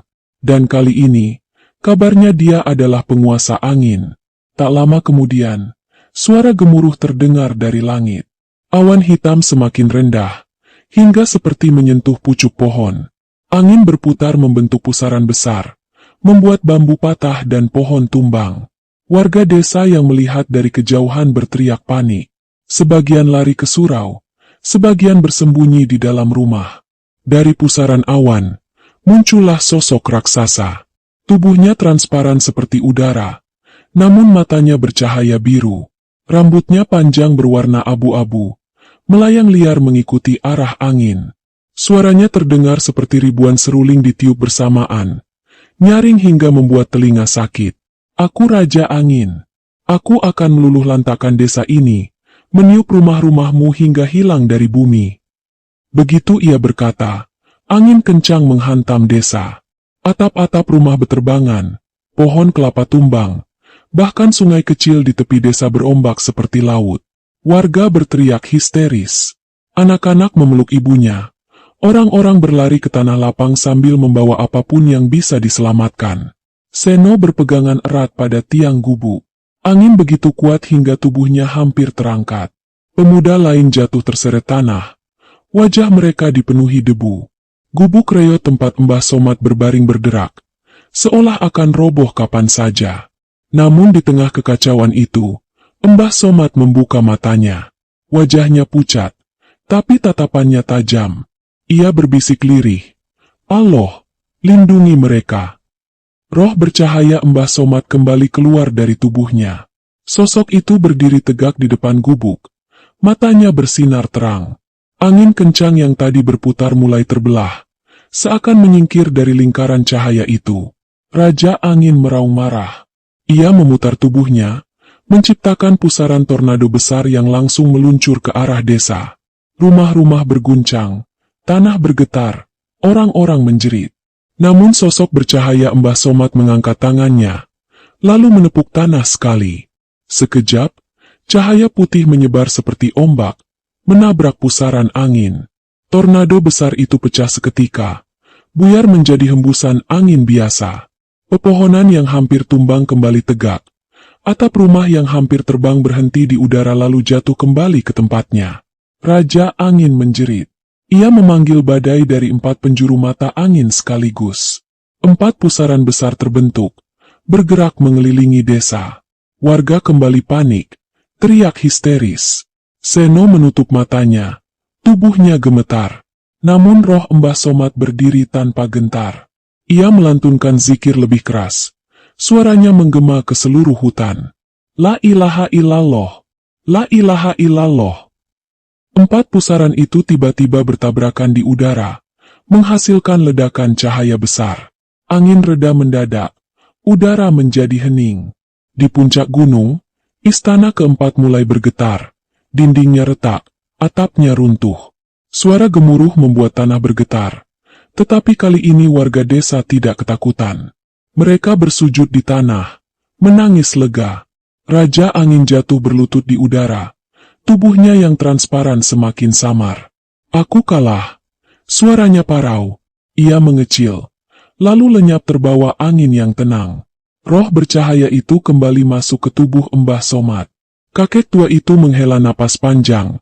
Speaker 1: Dan kali ini, kabarnya dia adalah penguasa angin. Tak lama kemudian, suara gemuruh terdengar dari langit. Awan hitam semakin rendah, hingga seperti menyentuh pucuk pohon. Angin berputar membentuk pusaran besar, membuat bambu patah dan pohon tumbang. Warga desa yang melihat dari kejauhan berteriak panik. Sebagian lari ke surau, sebagian bersembunyi di dalam rumah. Dari pusaran awan, muncullah sosok raksasa. Tubuhnya transparan seperti udara, namun matanya bercahaya biru. Rambutnya panjang berwarna abu-abu, melayang liar mengikuti arah angin. Suaranya terdengar seperti ribuan seruling ditiup bersamaan, nyaring hingga membuat telinga sakit. Aku Raja Angin. Aku akan meluluh lantakan desa ini, meniup rumah-rumahmu hingga hilang dari bumi. Begitu ia berkata, angin kencang menghantam desa. Atap-atap rumah beterbangan, pohon kelapa tumbang, bahkan sungai kecil di tepi desa berombak seperti laut. Warga berteriak histeris. Anak-anak memeluk ibunya. Orang-orang berlari ke tanah lapang sambil membawa apapun yang bisa diselamatkan. Seno berpegangan erat pada tiang gubuk. Angin begitu kuat hingga tubuhnya hampir terangkat. Pemuda lain jatuh terseret tanah. Wajah mereka dipenuhi debu. Gubuk reot tempat Mbah Somad berbaring berderak, seolah akan roboh kapan saja. Namun di tengah kekacauan itu, Mbah Somad membuka matanya. Wajahnya pucat, tapi tatapannya tajam. Ia berbisik lirih, Allah, lindungi mereka. Roh bercahaya Mbah Somad kembali keluar dari tubuhnya. Sosok itu berdiri tegak di depan gubuk. Matanya bersinar terang. Angin kencang yang tadi berputar mulai terbelah, seakan menyingkir dari lingkaran cahaya itu. Raja Angin meraung marah. Ia memutar tubuhnya, menciptakan pusaran tornado besar yang langsung meluncur ke arah desa. Rumah-rumah berguncang, tanah bergetar, orang-orang menjerit. Namun sosok bercahaya Mbah Somad mengangkat tangannya, lalu menepuk tanah sekali. Sekejap, cahaya putih menyebar seperti ombak, menabrak pusaran angin. Tornado besar itu pecah seketika, buyar menjadi hembusan angin biasa. Pepohonan yang hampir tumbang kembali tegak. Atap rumah yang hampir terbang berhenti di udara lalu jatuh kembali ke tempatnya. Raja Angin menjerit. Ia memanggil badai dari 4 penjuru mata angin sekaligus. 4 pusaran besar terbentuk, bergerak mengelilingi desa. Warga kembali panik, teriak histeris. Seno menutup matanya, tubuhnya gemetar. Namun roh Mbah Somad berdiri tanpa gentar. Ia melantunkan zikir lebih keras. Suaranya menggema ke seluruh hutan. La ilaha illallah, la ilaha illallah. 4 pusaran itu tiba-tiba bertabrakan di udara, menghasilkan ledakan cahaya besar. Angin reda mendadak, udara menjadi hening. Di puncak gunung, istana keempat mulai bergetar, dindingnya retak, atapnya runtuh. Suara gemuruh membuat tanah bergetar, tetapi kali ini warga desa tidak ketakutan. Mereka bersujud di tanah, menangis lega. Raja Angin jatuh berlutut di udara. Tubuhnya yang transparan semakin samar. Aku kalah. Suaranya parau. Ia mengecil. Lalu lenyap terbawa angin yang tenang. Roh bercahaya itu kembali masuk ke tubuh Mbah Somad. Kakek tua itu menghela napas panjang.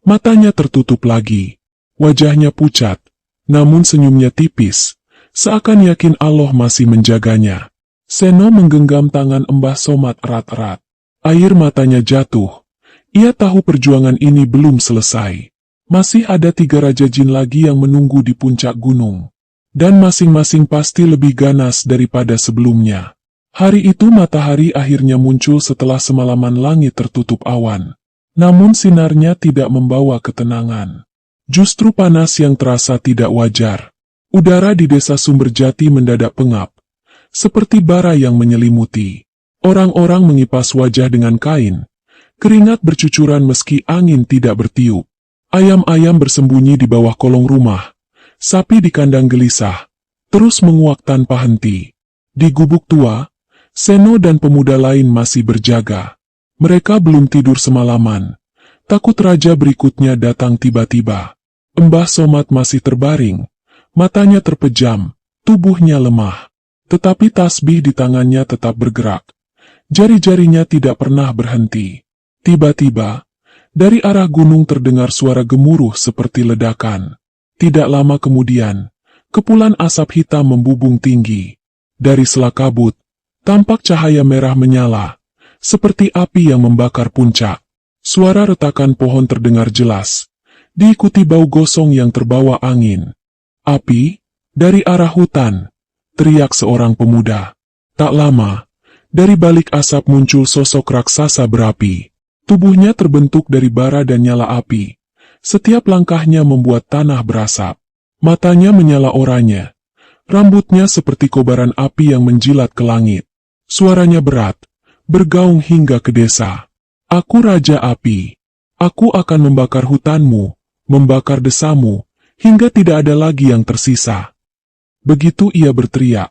Speaker 1: Matanya tertutup lagi. Wajahnya pucat. Namun senyumnya tipis. Seakan yakin Allah masih menjaganya. Seno menggenggam tangan Mbah Somad erat-erat. Air matanya jatuh. Ia tahu perjuangan ini belum selesai. Masih ada 3 raja jin lagi yang menunggu di puncak gunung. Dan masing-masing pasti lebih ganas daripada sebelumnya. Hari itu matahari akhirnya muncul setelah semalaman langit tertutup awan. Namun sinarnya tidak membawa ketenangan. Justru panas yang terasa tidak wajar. Udara di desa Sumberjati mendadak pengap. Seperti bara yang menyelimuti. Orang-orang mengipas wajah dengan kain. Keringat bercucuran meski angin tidak bertiup. Ayam-ayam bersembunyi di bawah kolong rumah. Sapi di kandang gelisah, terus menguak tanpa henti. Di gubuk tua, Seno dan pemuda lain masih berjaga. Mereka belum tidur semalaman. Takut raja berikutnya datang tiba-tiba. Mbah Somad masih terbaring. Matanya terpejam, tubuhnya lemah. Tetapi tasbih di tangannya tetap bergerak. Jari-jarinya tidak pernah berhenti. Tiba-tiba, dari arah gunung terdengar suara gemuruh seperti ledakan. Tidak lama kemudian, kepulan asap hitam membubung tinggi. Dari sela kabut, tampak cahaya merah menyala, seperti api yang membakar puncak. Suara retakan pohon terdengar jelas, diikuti bau gosong yang terbawa angin. Api, dari arah hutan, teriak seorang pemuda. Tak lama, dari balik asap muncul sosok raksasa berapi. Tubuhnya terbentuk dari bara dan nyala api. Setiap langkahnya membuat tanah berasap. Matanya menyala oranye. Rambutnya seperti kobaran api yang menjilat ke langit. Suaranya berat, bergaung hingga ke desa. Aku Raja Api. Aku akan membakar hutanmu, membakar desamu, hingga tidak ada lagi yang tersisa. Begitu ia berteriak,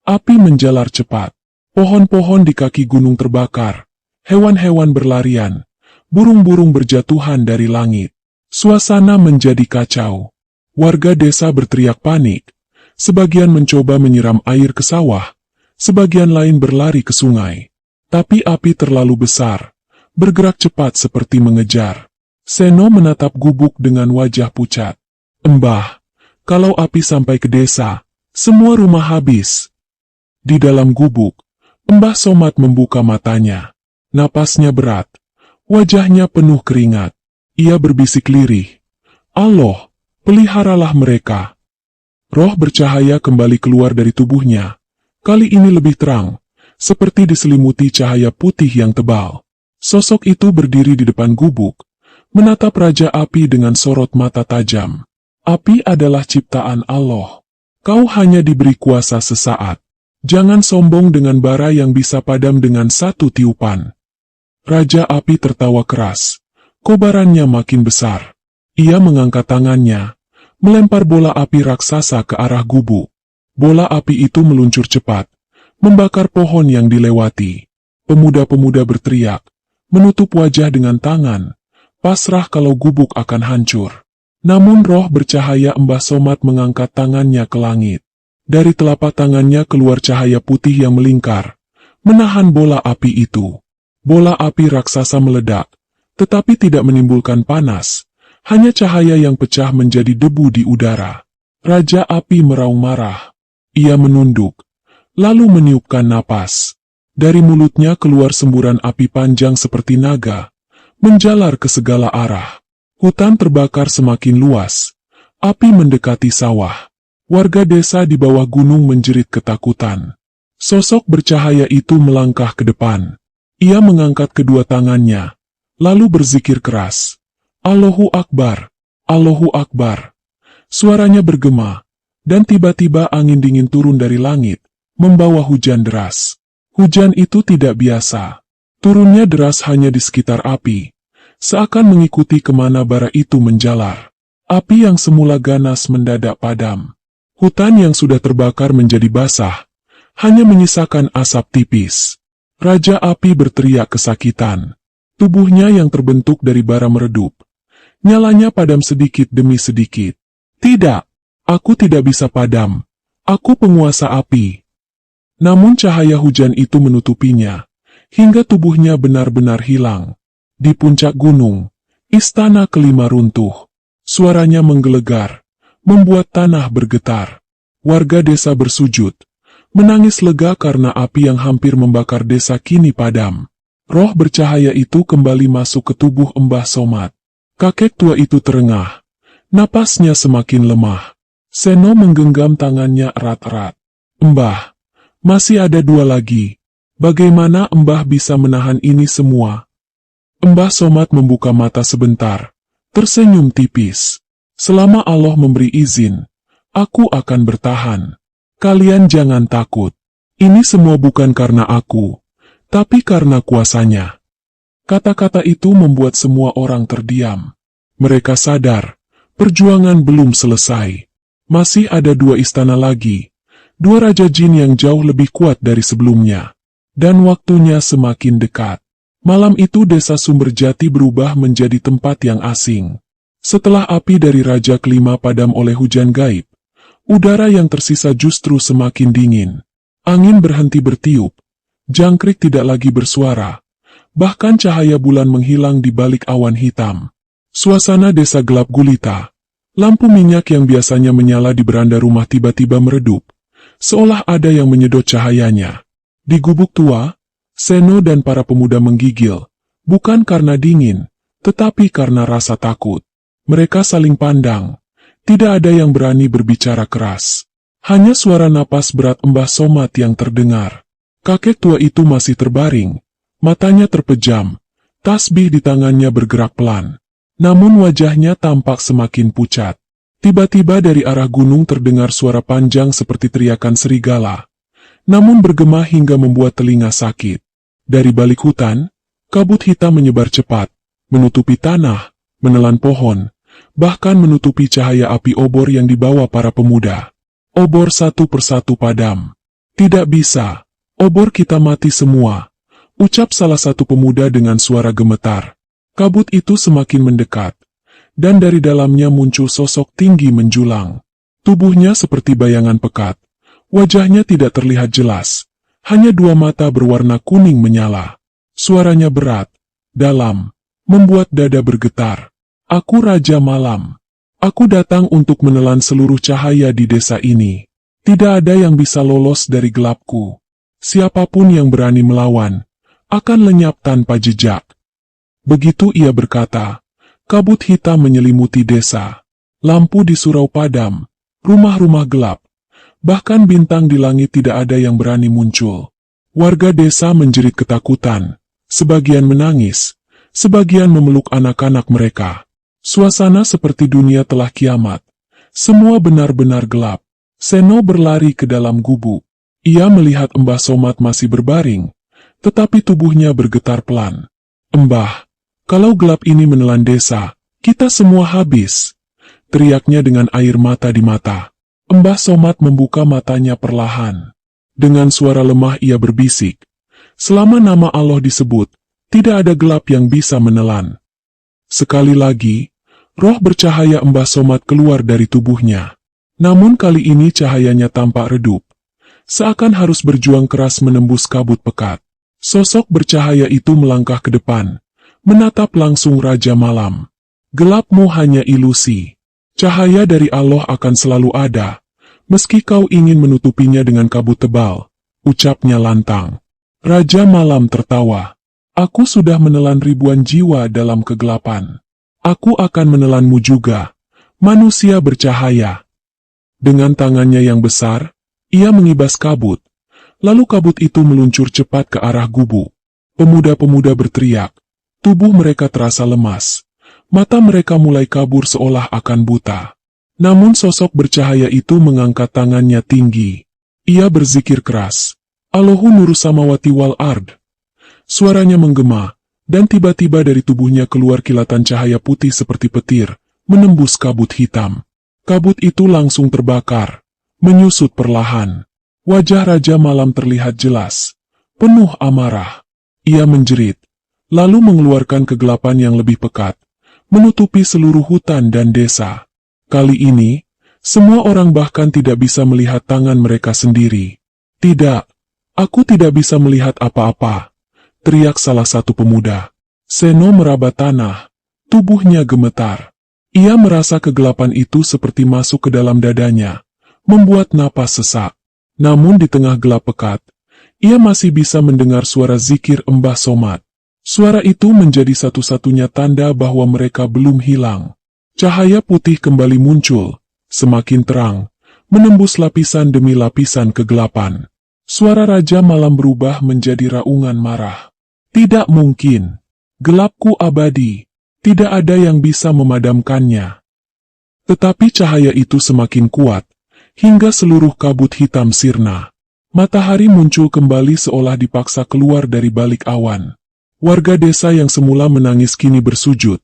Speaker 1: api menjalar cepat. Pohon-pohon di kaki gunung terbakar. Hewan-hewan berlarian, burung-burung berjatuhan dari langit. Suasana menjadi kacau. Warga desa berteriak panik. Sebagian mencoba menyiram air ke sawah, sebagian lain berlari ke sungai. Tapi api terlalu besar, bergerak cepat seperti mengejar. Seno menatap gubuk dengan wajah pucat. Mbah, kalau api sampai ke desa, semua rumah habis. Di dalam gubuk, Mbah Somad membuka matanya. Napasnya berat, wajahnya penuh keringat. Ia berbisik lirih, Allah, peliharalah mereka. Roh bercahaya kembali keluar dari tubuhnya. Kali ini lebih terang, seperti diselimuti cahaya putih yang tebal. Sosok itu berdiri di depan gubuk, menatap Raja Api dengan sorot mata tajam. Api adalah ciptaan Allah. Kau hanya diberi kuasa sesaat. Jangan sombong dengan bara yang bisa padam dengan satu tiupan. Raja Api tertawa keras. Kobarannya makin besar. Ia mengangkat tangannya, melempar bola api raksasa ke arah gubuk. Bola api itu meluncur cepat, membakar pohon yang dilewati. Pemuda-pemuda berteriak, menutup wajah dengan tangan, pasrah kalau gubuk akan hancur. Namun roh bercahaya Mbah Somad mengangkat tangannya ke langit. Dari telapak tangannya keluar cahaya putih yang melingkar, menahan bola api itu. Bola api raksasa meledak, tetapi tidak menimbulkan panas, hanya cahaya yang pecah menjadi debu di udara. Raja Api meraung marah. Ia menunduk, lalu meniupkan napas. Dari mulutnya keluar semburan api panjang seperti naga, menjalar ke segala arah. Hutan terbakar semakin luas. Api mendekati sawah. Warga desa di bawah gunung menjerit ketakutan. Sosok bercahaya itu melangkah ke depan. Ia mengangkat kedua tangannya, lalu berzikir keras. Allahu Akbar, Allahu Akbar. Suaranya bergema, dan tiba-tiba angin dingin turun dari langit, membawa hujan deras. Hujan itu tidak biasa. Turunnya deras hanya di sekitar api, seakan mengikuti kemana bara itu menjalar. Api yang semula ganas mendadak padam. Hutan yang sudah terbakar menjadi basah, hanya menyisakan asap tipis. Raja Api berteriak kesakitan. Tubuhnya yang terbentuk dari bara meredup. Nyalanya padam sedikit demi sedikit. Tidak, aku tidak bisa padam. Aku penguasa api. Namun cahaya hujan itu menutupinya, hingga tubuhnya benar-benar hilang. Di puncak gunung, istana kelima runtuh. Suaranya menggelegar, membuat tanah bergetar. Warga desa bersujud, menangis lega karena api yang hampir membakar desa kini padam. Roh bercahaya itu kembali masuk ke tubuh Mbah Somad. Kakek tua itu terengah, napasnya semakin lemah. Seno menggenggam tangannya erat-erat. Mbah, masih ada dua lagi. Bagaimana Mbah bisa menahan ini semua? Mbah Somad membuka mata sebentar, tersenyum tipis. Selama Allah memberi izin, aku akan bertahan. Kalian jangan takut. Ini semua bukan karena aku, tapi karena kuasanya. Kata-kata itu membuat semua orang terdiam. Mereka sadar, perjuangan belum selesai. Masih ada dua istana lagi, dua raja jin yang jauh lebih kuat dari sebelumnya. Dan waktunya semakin dekat. Malam itu desa Sumberjati berubah menjadi tempat yang asing. Setelah api dari Raja Kelima padam oleh hujan gaib, udara yang tersisa justru semakin dingin. Angin berhenti bertiup, jangkrik tidak lagi bersuara, bahkan cahaya bulan menghilang di balik awan hitam. Suasana desa gelap gulita. Lampu minyak yang biasanya menyala di beranda rumah tiba-tiba meredup, seolah ada yang menyedot cahayanya. Di gubuk tua, Seno dan para pemuda menggigil, bukan karena dingin, tetapi karena rasa takut. Mereka saling pandang, tidak ada yang berani berbicara keras. Hanya suara napas berat Mbah Somad yang terdengar. Kakek tua itu masih terbaring, matanya terpejam, tasbih di tangannya bergerak pelan. Namun wajahnya tampak semakin pucat. Tiba-tiba dari arah gunung terdengar suara panjang seperti teriakan serigala, namun bergema hingga membuat telinga sakit. Dari balik hutan, kabut hitam menyebar cepat, menutupi tanah, menelan pohon, bahkan menutupi cahaya api obor yang dibawa para pemuda. Obor satu persatu padam. Tidak bisa, obor kita mati semua, ucap salah satu pemuda dengan suara gemetar. Kabut itu semakin mendekat, dan dari dalamnya muncul sosok tinggi menjulang. Tubuhnya seperti bayangan pekat, wajahnya tidak terlihat jelas, hanya dua mata berwarna kuning menyala. Suaranya berat, dalam, membuat dada bergetar. Aku Raja Malam. Aku datang untuk menelan seluruh cahaya di desa ini. Tidak ada yang bisa lolos dari gelapku. Siapapun yang berani melawan, akan lenyap tanpa jejak. Begitu ia berkata, kabut hitam menyelimuti desa. Lampu di surau padam, rumah-rumah gelap. Bahkan bintang di langit tidak ada yang berani muncul. Warga desa menjerit ketakutan. Sebagian menangis, sebagian memeluk anak-anak mereka. Suasana seperti dunia telah kiamat. Semua benar-benar gelap. Seno berlari ke dalam gubuk. Ia melihat Mbah Somad masih berbaring, tetapi tubuhnya bergetar pelan. "Mbah, kalau gelap ini menelan desa, kita semua habis," teriaknya dengan air mata di mata. Mbah Somad membuka matanya perlahan. Dengan suara lemah ia berbisik, "Selama nama Allah disebut, tidak ada gelap yang bisa menelan." Sekali lagi, roh bercahaya Mbah Somad keluar dari tubuhnya. Namun kali ini cahayanya tampak redup, seakan harus berjuang keras menembus kabut pekat. Sosok bercahaya itu melangkah ke depan, menatap langsung Raja Malam. "Gelapmu hanya ilusi. Cahaya dari Allah akan selalu ada, meski kau ingin menutupinya dengan kabut tebal," ucapnya lantang. Raja Malam tertawa. "Aku sudah menelan ribuan jiwa dalam kegelapan. Aku akan menelanmu juga, manusia bercahaya." Dengan tangannya yang besar, ia mengibas kabut. Lalu kabut itu meluncur cepat ke arah gubuk. Pemuda-pemuda berteriak. Tubuh mereka terasa lemas. Mata mereka mulai kabur seolah akan buta. Namun sosok bercahaya itu mengangkat tangannya tinggi. Ia berzikir keras. "Allahu nuru samawati wal ard." Suaranya menggema, dan tiba-tiba dari tubuhnya keluar kilatan cahaya putih seperti petir, menembus kabut hitam. Kabut itu langsung terbakar, menyusut perlahan. Wajah Raja Malam terlihat jelas, penuh amarah. Ia menjerit, lalu mengeluarkan kegelapan yang lebih pekat, menutupi seluruh hutan dan desa. Kali ini, semua orang bahkan tidak bisa melihat tangan mereka sendiri. "Tidak, aku tidak bisa melihat apa-apa," teriak salah satu pemuda. Seno meraba tanah, tubuhnya gemetar. Ia merasa kegelapan itu seperti masuk ke dalam dadanya, membuat napas sesak. Namun di tengah gelap pekat, ia masih bisa mendengar suara zikir Mbah Somad. Suara itu menjadi satu-satunya tanda bahwa mereka belum hilang. Cahaya putih kembali muncul, semakin terang, menembus lapisan demi lapisan kegelapan. Suara Raja Malam berubah menjadi raungan marah. "Tidak mungkin. Gelapku abadi. Tidak ada yang bisa memadamkannya." Tetapi cahaya itu semakin kuat, hingga seluruh kabut hitam sirna. Matahari muncul kembali seolah dipaksa keluar dari balik awan. Warga desa yang semula menangis kini bersujud.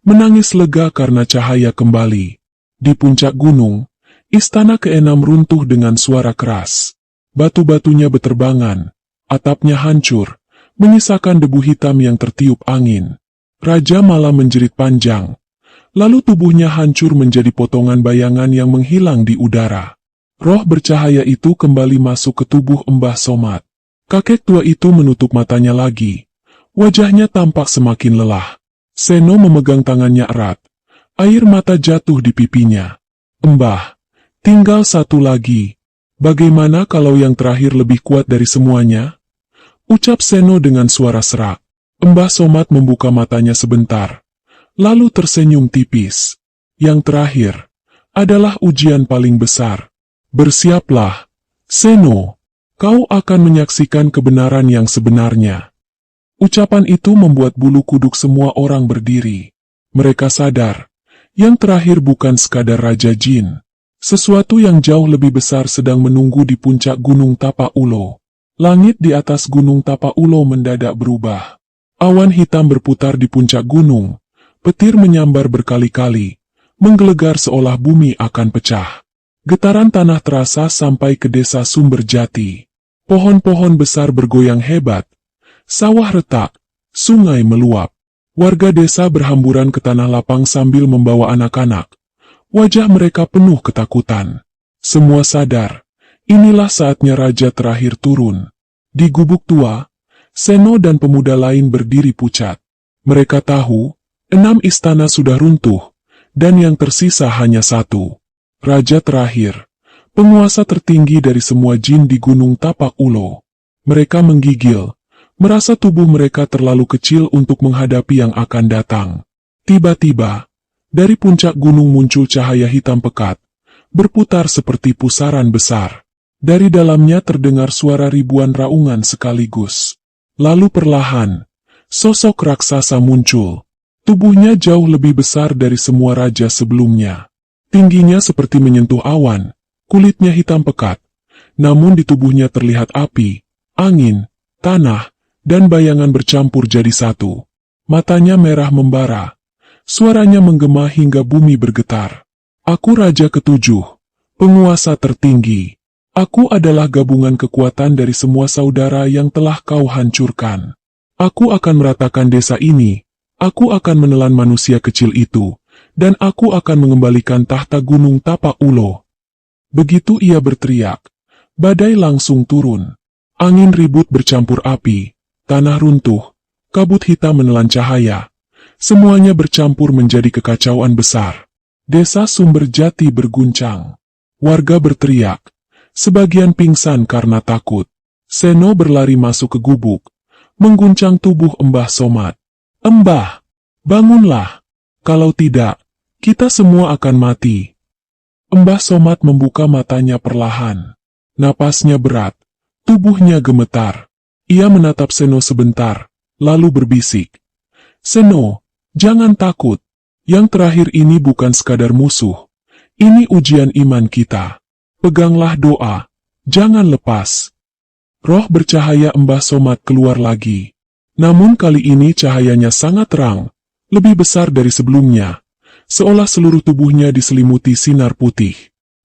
Speaker 1: Menangis lega karena cahaya kembali. Di puncak gunung, istana keenam runtuh dengan suara keras. Batu-batunya beterbangan, atapnya hancur, menyisakan debu hitam yang tertiup angin. Raja Malam menjerit panjang, lalu tubuhnya hancur menjadi potongan bayangan yang menghilang di udara. Roh bercahaya itu kembali masuk ke tubuh Mbah Somad. Kakek tua itu menutup matanya lagi. Wajahnya tampak semakin lelah. Seno memegang tangannya erat. Air mata jatuh di pipinya. "Mbah, tinggal satu lagi. Bagaimana kalau yang terakhir lebih kuat dari semuanya?" ucap Seno dengan suara serak. Mbah Somad membuka matanya sebentar, lalu tersenyum tipis. "Yang terakhir adalah ujian paling besar. Bersiaplah, Seno, kau akan menyaksikan kebenaran yang sebenarnya." Ucapan itu membuat bulu kuduk semua orang berdiri. Mereka sadar, yang terakhir bukan sekadar Raja Jin. Sesuatu yang jauh lebih besar sedang menunggu di puncak Gunung Tapak Ulo. Langit di atas Gunung Tapak Ulo mendadak berubah. Awan hitam berputar di puncak gunung, petir menyambar berkali-kali, menggelegar seolah bumi akan pecah. Getaran tanah terasa sampai ke desa Sumberjati. Pohon-pohon besar bergoyang hebat, sawah retak, sungai meluap. Warga desa berhamburan ke tanah lapang sambil membawa anak-anak. Wajah mereka penuh ketakutan. Semua sadar, inilah saatnya raja terakhir turun. Di gubuk tua, Seno dan pemuda lain berdiri pucat. Mereka tahu, 6 istana sudah runtuh, dan yang tersisa hanya satu. Raja terakhir, penguasa tertinggi dari semua jin di Gunung Tapak Ulo. Mereka menggigil, merasa tubuh mereka terlalu kecil untuk menghadapi yang akan datang. Tiba-tiba, dari puncak gunung muncul cahaya hitam pekat, berputar seperti pusaran besar. Dari dalamnya terdengar suara ribuan raungan sekaligus. Lalu perlahan, sosok raksasa muncul. Tubuhnya jauh lebih besar dari semua raja sebelumnya. Tingginya seperti menyentuh awan, kulitnya hitam pekat. Namun di tubuhnya terlihat api, angin, tanah, dan bayangan bercampur jadi satu. Matanya merah membara. Suaranya menggema hingga bumi bergetar. Aku Raja Ketujuh, penguasa tertinggi. Aku adalah gabungan kekuatan dari semua saudara yang telah kau hancurkan. Aku akan meratakan desa ini. Aku akan menelan manusia kecil itu. Dan aku akan mengembalikan tahta Gunung Tapak Ulo. Begitu ia berteriak, badai langsung turun. Angin ribut bercampur api. Tanah runtuh, kabut hitam menelan cahaya. Semuanya bercampur menjadi kekacauan besar. Desa Sumberjati berguncang. Warga berteriak. Sebagian pingsan karena takut. Seno berlari masuk ke gubuk, mengguncang tubuh Mbah Somad. Mbah, bangunlah. Kalau tidak, kita semua akan mati. Mbah Somad membuka matanya perlahan. Napasnya berat, tubuhnya gemetar. Ia menatap Seno sebentar, lalu berbisik. Seno, jangan takut. Yang terakhir ini bukan sekadar musuh. Ini ujian iman kita. Peganglah doa. Jangan lepas. Roh bercahaya Mbah Somad keluar lagi. Namun kali ini cahayanya sangat terang. Lebih besar dari sebelumnya. Seolah seluruh tubuhnya diselimuti sinar putih.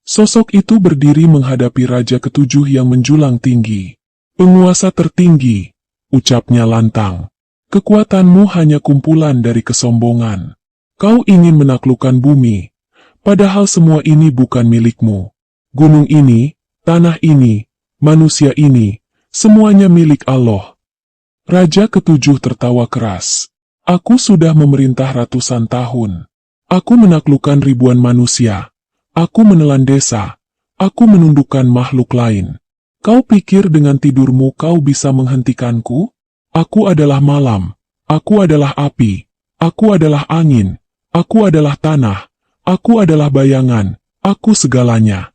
Speaker 1: Sosok itu berdiri menghadapi Raja Ketujuh yang menjulang tinggi. Penguasa tertinggi, ucapnya lantang. Kekuatanmu hanya kumpulan dari kesombongan. Kau ingin menaklukkan bumi, padahal semua ini bukan milikmu. Gunung ini, tanah ini, manusia ini, semuanya milik Allah. Raja Ketujuh tertawa keras. Aku sudah memerintah ratusan tahun. Aku menaklukkan ribuan manusia. Aku menelan desa. Aku menundukkan makhluk lain. Kau pikir dengan tidurmu kau bisa menghentikanku? Aku adalah malam. Aku adalah api. Aku adalah angin. Aku adalah tanah. Aku adalah bayangan. Aku segalanya.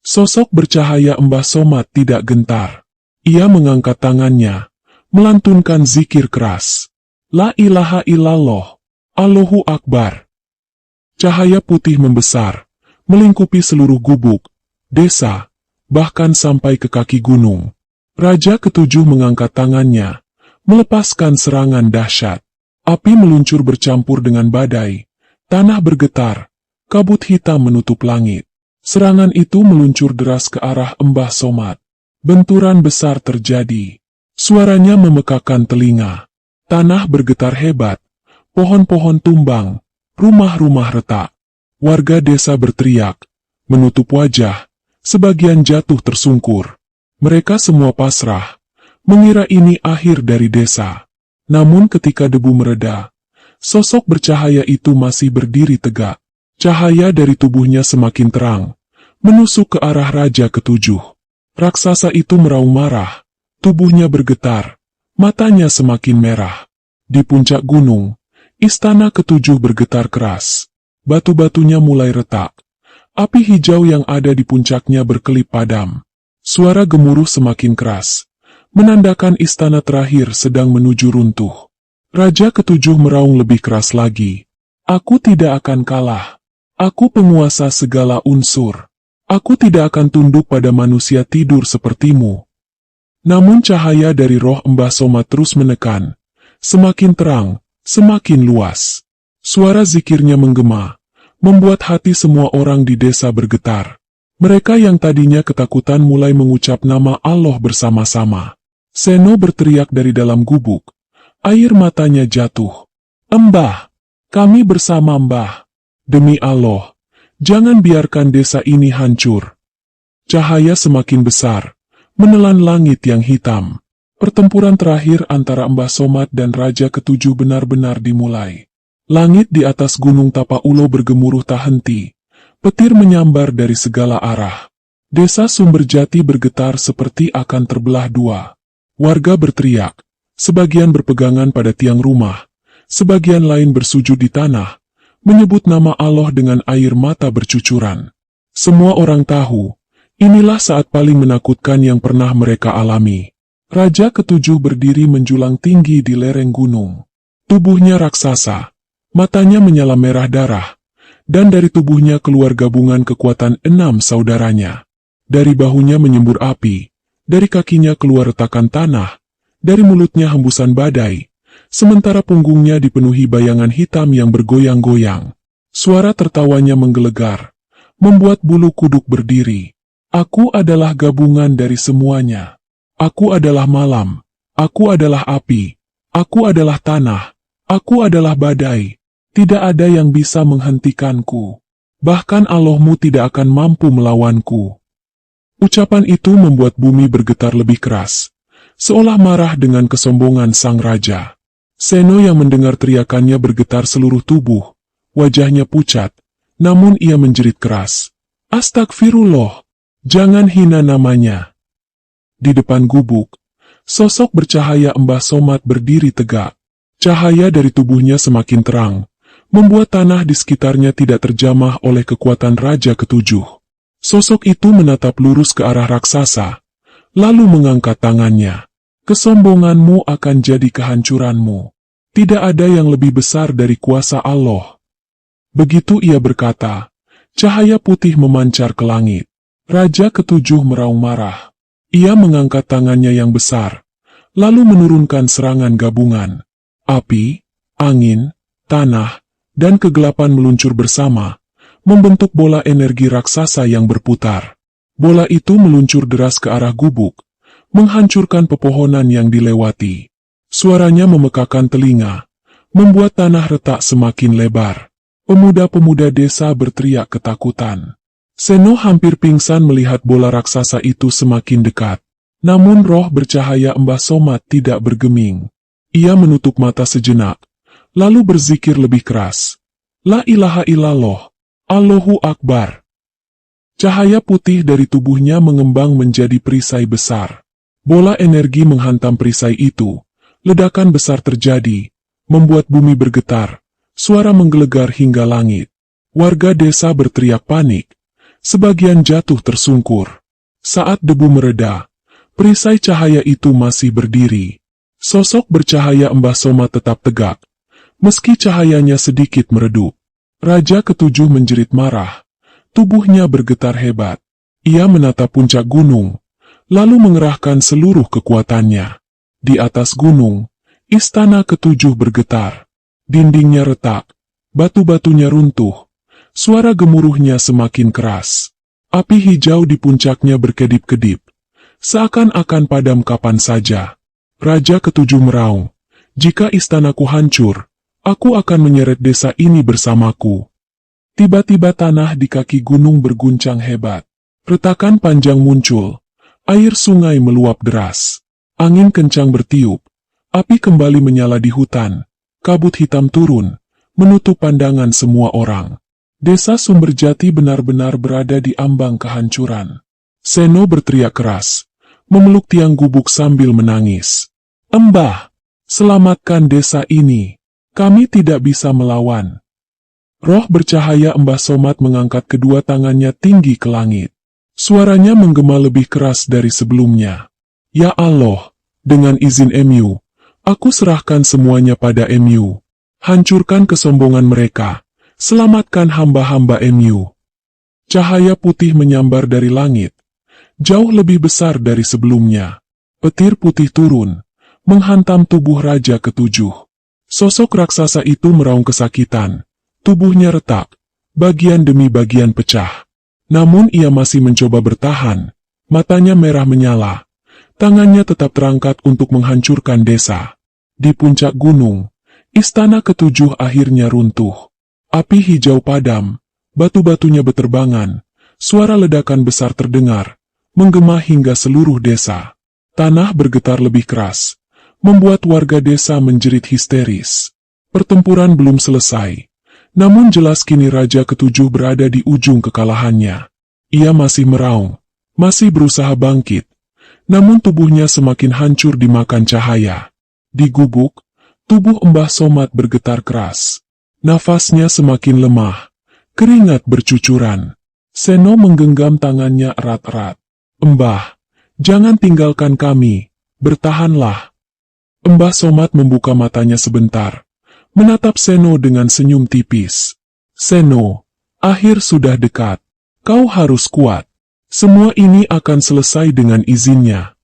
Speaker 1: Sosok bercahaya Mbah Somad tidak gentar. Ia mengangkat tangannya, melantunkan zikir keras. La ilaha illallah. Allahu Akbar. Cahaya putih membesar, melingkupi seluruh gubuk, desa, bahkan sampai ke kaki gunung. Raja Ketujuh mengangkat tangannya, melepaskan serangan dahsyat. Api meluncur bercampur dengan badai, tanah bergetar, kabut hitam menutup langit. Serangan itu meluncur deras ke arah Mbah Somad. Benturan besar terjadi. Suaranya memekakan telinga. Tanah bergetar hebat, pohon-pohon tumbang, rumah-rumah retak. Warga desa berteriak, menutup wajah. Sebagian jatuh tersungkur. Mereka semua pasrah, mengira ini akhir dari desa. Namun ketika debu mereda, sosok bercahaya itu masih berdiri tegak. Cahaya dari tubuhnya semakin terang, menusuk ke arah Raja Ketujuh. Raksasa itu meraung marah, tubuhnya bergetar, matanya semakin merah. Di puncak gunung, istana Ketujuh bergetar keras. Batu-batunya mulai retak. Api hijau yang ada di puncaknya berkelip padam. Suara gemuruh semakin keras, menandakan istana terakhir sedang menuju runtuh. Raja Ketujuh meraung lebih keras lagi. Aku tidak akan kalah. Aku penguasa segala unsur. Aku tidak akan tunduk pada manusia tidur sepertimu. Namun cahaya dari roh Mbah Somad terus menekan. Semakin terang, semakin luas. Suara zikirnya menggema, membuat hati semua orang di desa bergetar. Mereka yang tadinya ketakutan mulai mengucap nama Allah bersama-sama. Seno berteriak dari dalam gubuk. Air matanya jatuh. Mbah, kami bersama Mbah. Demi Allah, jangan biarkan desa ini hancur. Cahaya semakin besar, menelan langit yang hitam. Pertempuran terakhir antara Mbah Somad dan Raja Ketujuh benar-benar dimulai. Langit di atas Gunung Tapak Ulo bergemuruh tak henti. Petir menyambar dari segala arah. Desa Sumberjati bergetar seperti akan terbelah dua. Warga berteriak. Sebagian berpegangan pada tiang rumah. Sebagian lain bersujud di tanah. Menyebut nama Allah dengan air mata bercucuran. Semua orang tahu, inilah saat paling menakutkan yang pernah mereka alami. Raja ketujuh berdiri menjulang tinggi di lereng gunung. Tubuhnya raksasa, matanya menyala merah darah, dan dari tubuhnya keluar gabungan kekuatan 6 saudaranya. Dari bahunya menyembur api, dari kakinya keluar retakan tanah, dari mulutnya hembusan badai, sementara punggungnya dipenuhi bayangan hitam yang bergoyang-goyang. Suara tertawanya menggelegar, membuat bulu kuduk berdiri. Aku adalah gabungan dari semuanya. Aku adalah malam, aku adalah api, aku adalah tanah, aku adalah badai. Tidak ada yang bisa menghentikanku. Bahkan Allahmu tidak akan mampu melawanku. Ucapan itu membuat bumi bergetar lebih keras, seolah marah dengan kesombongan sang raja. Seno yang mendengar teriakannya bergetar seluruh tubuh, wajahnya pucat, namun ia menjerit keras. Astagfirullah, jangan hina namanya. Di depan gubuk, sosok bercahaya Mbah Somad berdiri tegak. Cahaya dari tubuhnya semakin terang, membuat tanah di sekitarnya tidak terjamah oleh kekuatan Raja Ketujuh. Sosok itu menatap lurus ke arah raksasa, lalu mengangkat tangannya. Kesombonganmu akan jadi kehancuranmu. Tidak ada yang lebih besar dari kuasa Allah. Begitu ia berkata, cahaya putih memancar ke langit. Raja Ketujuh meraung marah. Ia mengangkat tangannya yang besar, lalu menurunkan serangan gabungan. Api, angin, tanah, dan kegelapan meluncur bersama, membentuk bola energi raksasa yang berputar. Bola itu meluncur deras ke arah gubuk, menghancurkan pepohonan yang dilewati. Suaranya memekakan telinga, membuat tanah retak semakin lebar. Pemuda-pemuda desa berteriak ketakutan. Seno hampir pingsan melihat bola raksasa itu semakin dekat. Namun roh bercahaya Mbah Somad tidak bergeming. Ia menutup mata sejenak, lalu berzikir lebih keras. La ilaha illallah, Allahu Akbar. Cahaya putih dari tubuhnya mengembang menjadi perisai besar. Bola energi menghantam perisai itu. Ledakan besar terjadi, membuat bumi bergetar. Suara menggelegar hingga langit. Warga desa berteriak panik. Sebagian jatuh tersungkur. Saat debu mereda, perisai cahaya itu masih berdiri. Sosok bercahaya Mbah Somad tetap tegak, meski cahayanya sedikit meredup. Raja Ketujuh menjerit marah. Tubuhnya bergetar hebat. Ia menatap puncak gunung, lalu mengerahkan seluruh kekuatannya. Di atas gunung, istana Ketujuh bergetar. Dindingnya retak, batu-batunya runtuh. Suara gemuruhnya semakin keras. Api hijau di puncaknya berkedip-kedip, seakan-akan padam kapan saja. Raja Ketujuh meraung, jika istanaku hancur, aku akan menyeret desa ini bersamaku. Tiba-tiba tanah di kaki gunung berguncang hebat. Retakan panjang muncul, air sungai meluap deras. Angin kencang bertiup, api kembali menyala di hutan. Kabut hitam turun, menutup pandangan semua orang. Desa Sumberjati benar-benar berada di ambang kehancuran. Seno berteriak keras, memeluk tiang gubuk sambil menangis. Mbah, selamatkan desa ini. Kami tidak bisa melawan. Roh bercahaya Mbah Somad mengangkat kedua tangannya tinggi ke langit. Suaranya menggema lebih keras dari sebelumnya. Ya Allah, dengan izin MU, aku serahkan semuanya pada MU. Hancurkan kesombongan mereka. Selamatkan hamba-hamba MU. Cahaya putih menyambar dari langit, jauh lebih besar dari sebelumnya. Petir putih turun, menghantam tubuh Raja Ketujuh. Sosok raksasa itu meraung kesakitan, tubuhnya retak, bagian demi bagian pecah. Namun ia masih mencoba bertahan, matanya merah menyala, tangannya tetap terangkat untuk menghancurkan desa. Di puncak gunung, istana Ketujuh akhirnya runtuh. Api hijau padam, batu-batunya beterbangan, suara ledakan besar terdengar, menggema hingga seluruh desa. Tanah bergetar lebih keras, membuat warga desa menjerit histeris. Pertempuran belum selesai, namun jelas kini Raja Ketujuh berada di ujung kekalahannya. Ia masih meraung, masih berusaha bangkit, namun tubuhnya semakin hancur dimakan cahaya. Di gubuk, tubuh Mbah Somad bergetar keras. Nafasnya semakin lemah, keringat bercucuran. Seno menggenggam tangannya erat-erat. "Mbah, jangan tinggalkan kami, bertahanlah." Mbah Somad membuka matanya sebentar, menatap Seno dengan senyum tipis. "Seno, akhir sudah dekat. Kau harus kuat. Semua ini akan selesai dengan izinnya."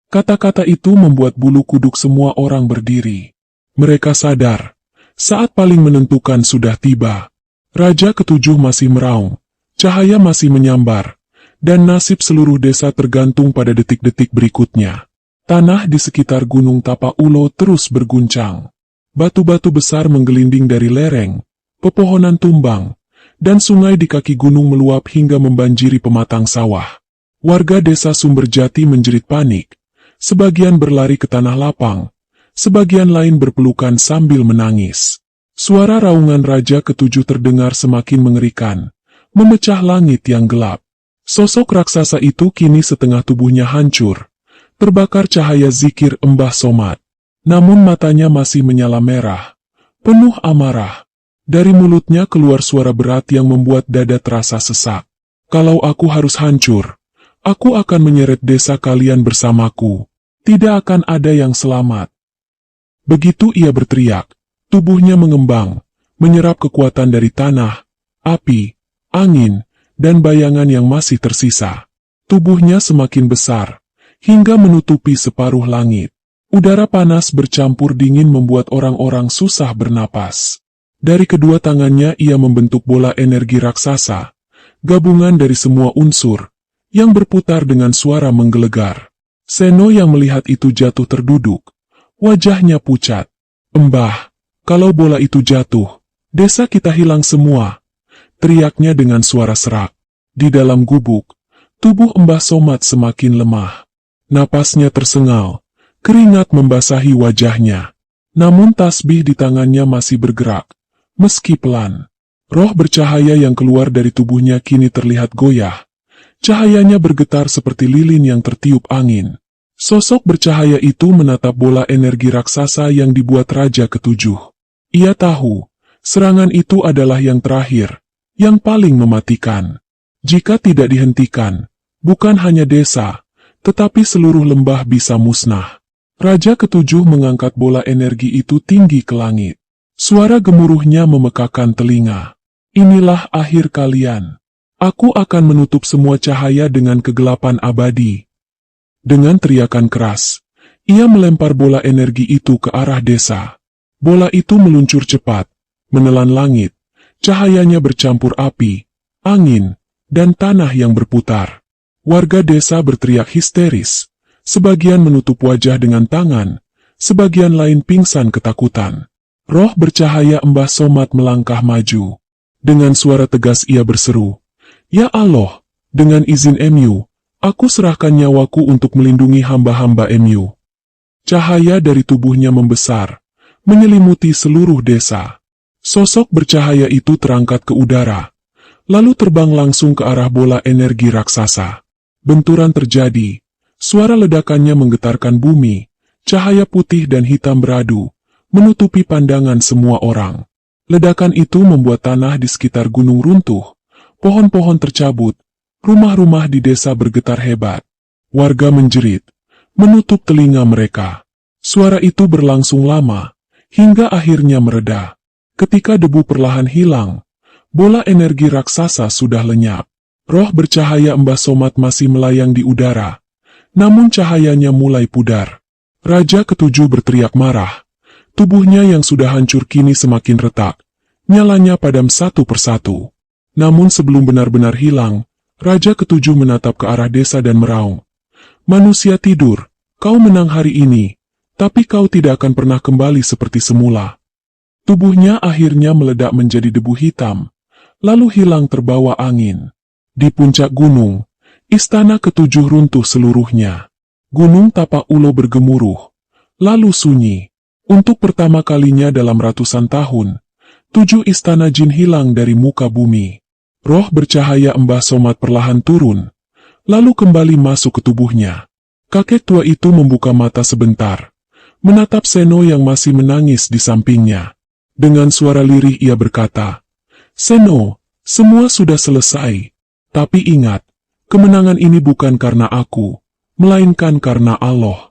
Speaker 1: Kata-kata itu membuat bulu kuduk semua orang berdiri. Mereka sadar, saat paling menentukan sudah tiba. Raja ketujuh masih meraung, cahaya masih menyambar, dan nasib seluruh desa tergantung pada detik-detik berikutnya. Tanah di sekitar Gunung Tapak Ulo terus berguncang. Batu-batu besar menggelinding dari lereng, pepohonan tumbang, dan sungai di kaki gunung meluap hingga membanjiri pematang sawah. Warga desa Sumberjati menjerit panik. Sebagian berlari ke tanah lapang, sebagian lain berpelukan sambil menangis. Suara raungan Raja Ketujuh terdengar semakin mengerikan, memecah langit yang gelap. Sosok raksasa itu kini setengah tubuhnya hancur, terbakar cahaya zikir Mbah Somad. Namun matanya masih menyala merah, penuh amarah. Dari mulutnya keluar suara berat yang membuat dada terasa sesak. "Kalau aku harus hancur, aku akan menyeret desa kalian bersamaku. Tidak akan ada yang selamat." Begitu ia berteriak, tubuhnya mengembang, menyerap kekuatan dari tanah, api, angin, dan bayangan yang masih tersisa. Tubuhnya semakin besar, hingga menutupi separuh langit. Udara panas bercampur dingin membuat orang-orang susah bernapas. Dari kedua tangannya ia membentuk bola energi raksasa, gabungan dari semua unsur, yang berputar dengan suara menggelegar. Seno yang melihat itu jatuh terduduk. Wajahnya pucat. "Mbah, kalau bola itu jatuh, desa kita hilang semua," teriaknya dengan suara serak. Di dalam gubuk, tubuh Mbah Somad semakin lemah. Napasnya tersengal, keringat membasahi wajahnya. Namun tasbih di tangannya masih bergerak, meski pelan. Roh bercahaya yang keluar dari tubuhnya kini terlihat goyah. Cahayanya bergetar seperti lilin yang tertiup angin. Sosok bercahaya itu menatap bola energi raksasa yang dibuat Raja Ketujuh. Ia tahu, serangan itu adalah yang terakhir, yang paling mematikan. Jika tidak dihentikan, bukan hanya desa, tetapi seluruh lembah bisa musnah. Raja Ketujuh mengangkat bola energi itu tinggi ke langit. Suara gemuruhnya memekakan telinga. "Inilah akhir kalian. Aku akan menutup semua cahaya dengan kegelapan abadi." Dengan teriakan keras, ia melempar bola energi itu ke arah desa. Bola itu meluncur cepat, menelan langit, cahayanya bercampur api, angin, dan tanah yang berputar. Warga desa berteriak histeris, sebagian menutup wajah dengan tangan, sebagian lain pingsan ketakutan. Roh bercahaya Mbah Somad melangkah maju. Dengan suara tegas ia berseru, "Ya Allah, dengan izin MU, aku serahkan nyawaku untuk melindungi hamba-hamba MU." Cahaya dari tubuhnya membesar, menyelimuti seluruh desa. Sosok bercahaya itu terangkat ke udara, lalu terbang langsung ke arah bola energi raksasa. Benturan terjadi, suara ledakannya menggetarkan bumi, cahaya putih dan hitam beradu, menutupi pandangan semua orang. Ledakan itu membuat tanah di sekitar gunung runtuh, pohon-pohon tercabut, rumah-rumah di desa bergetar hebat. Warga menjerit, menutup telinga mereka. Suara itu berlangsung lama, hingga akhirnya mereda. Ketika debu perlahan hilang, bola energi raksasa sudah lenyap. Roh bercahaya Mbah Somad masih melayang di udara, namun cahayanya mulai pudar. Raja Ketujuh berteriak marah. Tubuhnya yang sudah hancur kini semakin retak, nyalanya padam satu persatu. Namun sebelum benar-benar hilang, Raja Ketujuh menatap ke arah desa dan meraung. "Manusia tidur, kau menang hari ini, tapi kau tidak akan pernah kembali seperti semula." Tubuhnya akhirnya meledak menjadi debu hitam, lalu hilang terbawa angin. Di puncak gunung, istana ketujuh runtuh seluruhnya. Gunung Tapak Ulo bergemuruh, lalu sunyi. Untuk pertama kalinya dalam ratusan tahun, 7 istana jin hilang dari muka bumi. Roh bercahaya Mbah Somad perlahan turun, lalu kembali masuk ke tubuhnya. Kakek tua itu membuka mata sebentar, menatap Seno yang masih menangis di sampingnya. Dengan suara lirih ia berkata, "Seno, semua sudah selesai. Tapi ingat, kemenangan ini bukan karena aku, melainkan karena Allah.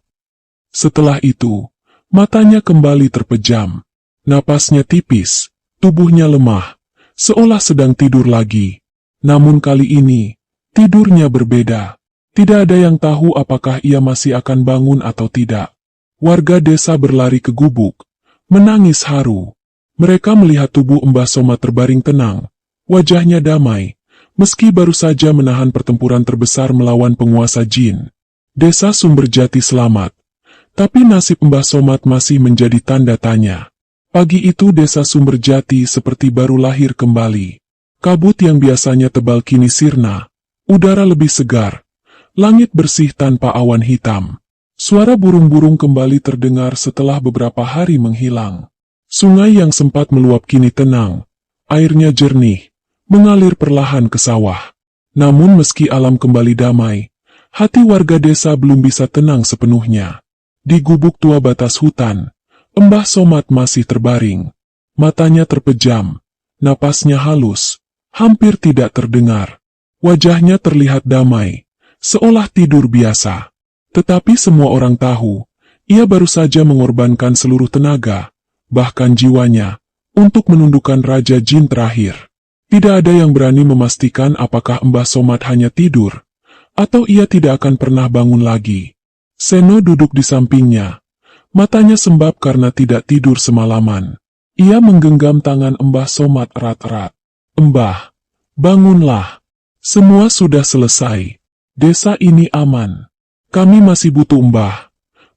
Speaker 1: Setelah itu, matanya kembali terpejam. Napasnya tipis, tubuhnya lemah, seolah sedang tidur lagi. Namun kali ini, tidurnya berbeda. Tidak ada yang tahu apakah ia masih akan bangun atau tidak. Warga desa berlari ke gubuk, menangis haru. Mereka melihat tubuh Mbah Somad terbaring tenang, wajahnya damai, meski baru saja menahan pertempuran terbesar melawan penguasa jin. Desa Sumberjati selamat, tapi nasib Mbah Somad masih menjadi tanda tanya. Pagi itu desa Sumberjati seperti baru lahir kembali. Kabut yang biasanya tebal kini sirna, udara lebih segar, langit bersih tanpa awan hitam. Suara burung-burung kembali terdengar setelah beberapa hari menghilang. Sungai yang sempat meluap kini tenang, airnya jernih, mengalir perlahan ke sawah. Namun meski alam kembali damai, hati warga desa belum bisa tenang sepenuhnya. Di gubuk tua batas hutan, Mbah Somad masih terbaring. Matanya terpejam, napasnya halus, hampir tidak terdengar. Wajahnya terlihat damai, seolah tidur biasa. Tetapi semua orang tahu, ia baru saja mengorbankan seluruh tenaga, bahkan jiwanya, untuk menundukkan Raja Jin terakhir. Tidak ada yang berani memastikan apakah Mbah Somad hanya tidur, atau ia tidak akan pernah bangun lagi. Seno duduk di sampingnya, matanya sembab karena tidak tidur semalaman. Ia menggenggam tangan Mbah Somad erat-erat. "Mbah, bangunlah. Semua sudah selesai. Desa ini aman. Kami masih butuh Mbah,"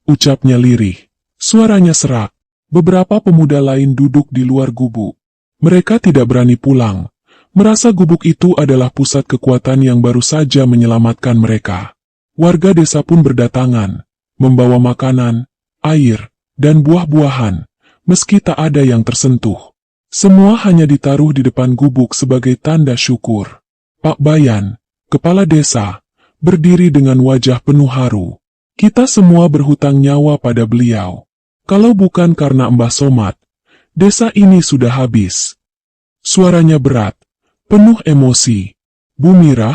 Speaker 1: ucapnya lirih. Suaranya serak. Beberapa pemuda lain duduk di luar gubuk. Mereka tidak berani pulang, merasa gubuk itu adalah pusat kekuatan yang baru saja menyelamatkan mereka. Warga desa pun berdatangan, membawa makanan, air, dan buah-buahan, meski tak ada yang tersentuh. Semua hanya ditaruh di depan gubuk sebagai tanda syukur. Pak Bayan, kepala desa, berdiri dengan wajah penuh haru. "Kita semua berhutang nyawa pada beliau. Kalau bukan karena Mbah Somad, desa ini sudah habis." Suaranya berat, penuh emosi. Bu Mirah,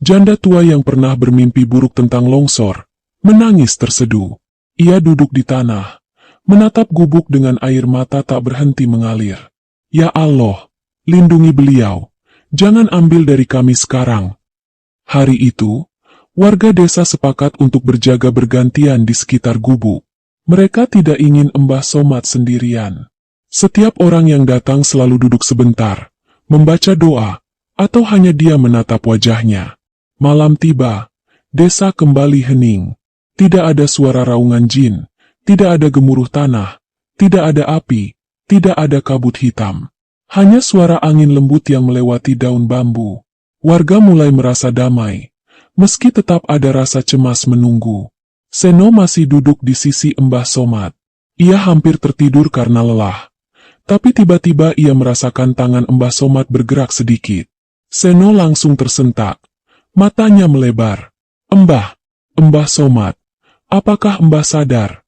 Speaker 1: janda tua yang pernah bermimpi buruk tentang longsor, menangis terseduh. Ia duduk di tanah, menatap gubuk dengan air mata tak berhenti mengalir. "Ya Allah, lindungi beliau. Jangan ambil dari kami sekarang." Hari itu, warga desa sepakat untuk berjaga bergantian di sekitar gubuk. Mereka tidak ingin Mbah Somad sendirian. Setiap orang yang datang selalu duduk sebentar, membaca doa, atau hanya dia menatap wajahnya. Malam tiba, desa kembali hening. Tidak ada suara raungan jin, tidak ada gemuruh tanah, tidak ada api, tidak ada kabut hitam. Hanya suara angin lembut yang melewati daun bambu. Warga mulai merasa damai, meski tetap ada rasa cemas menunggu. Seno masih duduk di sisi Mbah Somad. Ia hampir tertidur karena lelah. Tapi tiba-tiba ia merasakan tangan Mbah Somad bergerak sedikit. Seno langsung tersentak. Matanya melebar. Mbah Somad, apakah Mbah sadar?"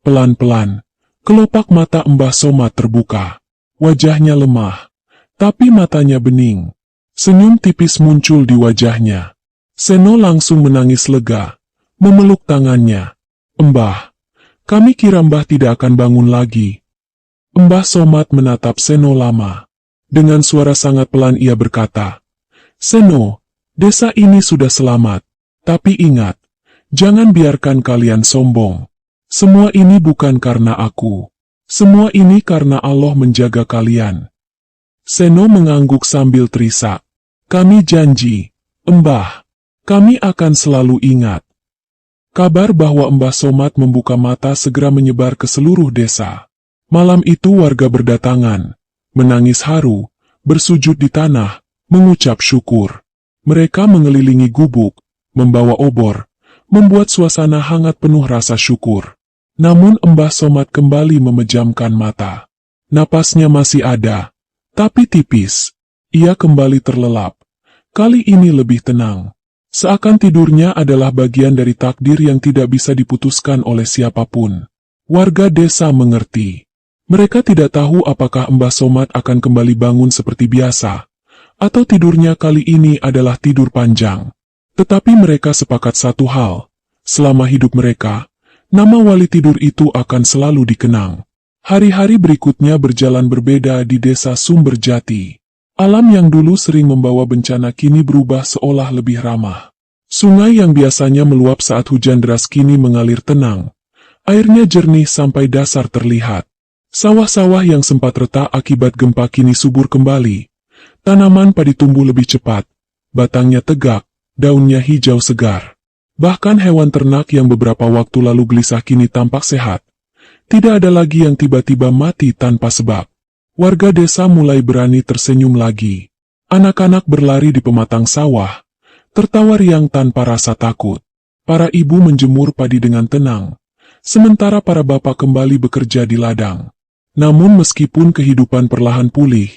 Speaker 1: Pelan-pelan, kelopak mata Mbah Somad terbuka. Wajahnya lemah, tapi matanya bening. Senyum tipis muncul di wajahnya. Seno langsung menangis lega, memeluk tangannya. "Mbah, kami kira Mbah tidak akan bangun lagi." Mbah Somad menatap Seno lama. Dengan suara sangat pelan ia berkata, "Seno, desa ini sudah selamat. Tapi ingat, jangan biarkan kalian sombong. Semua ini bukan karena aku. Semua ini karena Allah menjaga kalian." Seno mengangguk sambil terisak. "Kami janji, Mbah, kami akan selalu ingat." Kabar bahwa Mbah Somad membuka mata segera menyebar ke seluruh desa. Malam itu warga berdatangan, menangis haru, bersujud di tanah, mengucap syukur. Mereka mengelilingi gubuk, membawa obor, membuat suasana hangat penuh rasa syukur. Namun Mbah Somad kembali memejamkan mata. Napasnya masih ada, tapi tipis. Ia kembali terlelap. Kali ini lebih tenang. Seakan tidurnya adalah bagian dari takdir yang tidak bisa diputuskan oleh siapapun. Warga desa mengerti. Mereka tidak tahu apakah Mbah Somad akan kembali bangun seperti biasa, atau tidurnya kali ini adalah tidur panjang. Tetapi mereka sepakat satu hal, selama hidup mereka, nama wali tidur itu akan selalu dikenang. Hari-hari berikutnya berjalan berbeda di desa Sumberjati. Alam yang dulu sering membawa bencana kini berubah seolah lebih ramah. Sungai yang biasanya meluap saat hujan deras kini mengalir tenang. Airnya jernih sampai dasar terlihat. Sawah-sawah yang sempat retak akibat gempa kini subur kembali. Tanaman padi tumbuh lebih cepat. Batangnya tegak, daunnya hijau segar. Bahkan hewan ternak yang beberapa waktu lalu gelisah kini tampak sehat. Tidak ada lagi yang tiba-tiba mati tanpa sebab. Warga desa mulai berani tersenyum lagi. Anak-anak berlari di pematang sawah, tertawa riang tanpa rasa takut. Para ibu menjemur padi dengan tenang, sementara para bapak kembali bekerja di ladang. Namun meskipun kehidupan perlahan pulih,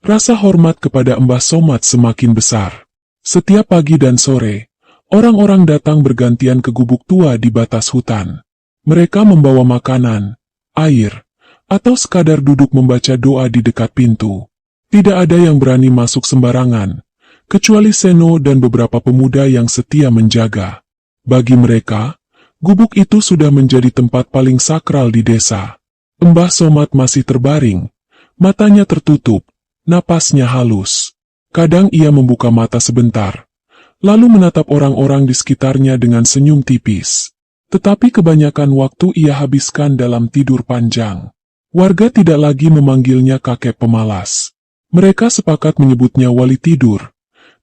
Speaker 1: rasa hormat kepada Mbah Somad semakin besar. Setiap pagi dan sore, orang-orang datang bergantian ke gubuk tua di batas hutan. Mereka membawa makanan, air, atau sekadar duduk membaca doa di dekat pintu. Tidak ada yang berani masuk sembarangan, kecuali Seno dan beberapa pemuda yang setia menjaga. Bagi mereka, gubuk itu sudah menjadi tempat paling sakral di desa. Mbah Somad masih terbaring, matanya tertutup, napasnya halus. Kadang ia membuka mata sebentar, lalu menatap orang-orang di sekitarnya dengan senyum tipis. Tetapi kebanyakan waktu ia habiskan dalam tidur panjang. Warga tidak lagi memanggilnya kakek pemalas. Mereka sepakat menyebutnya wali tidur,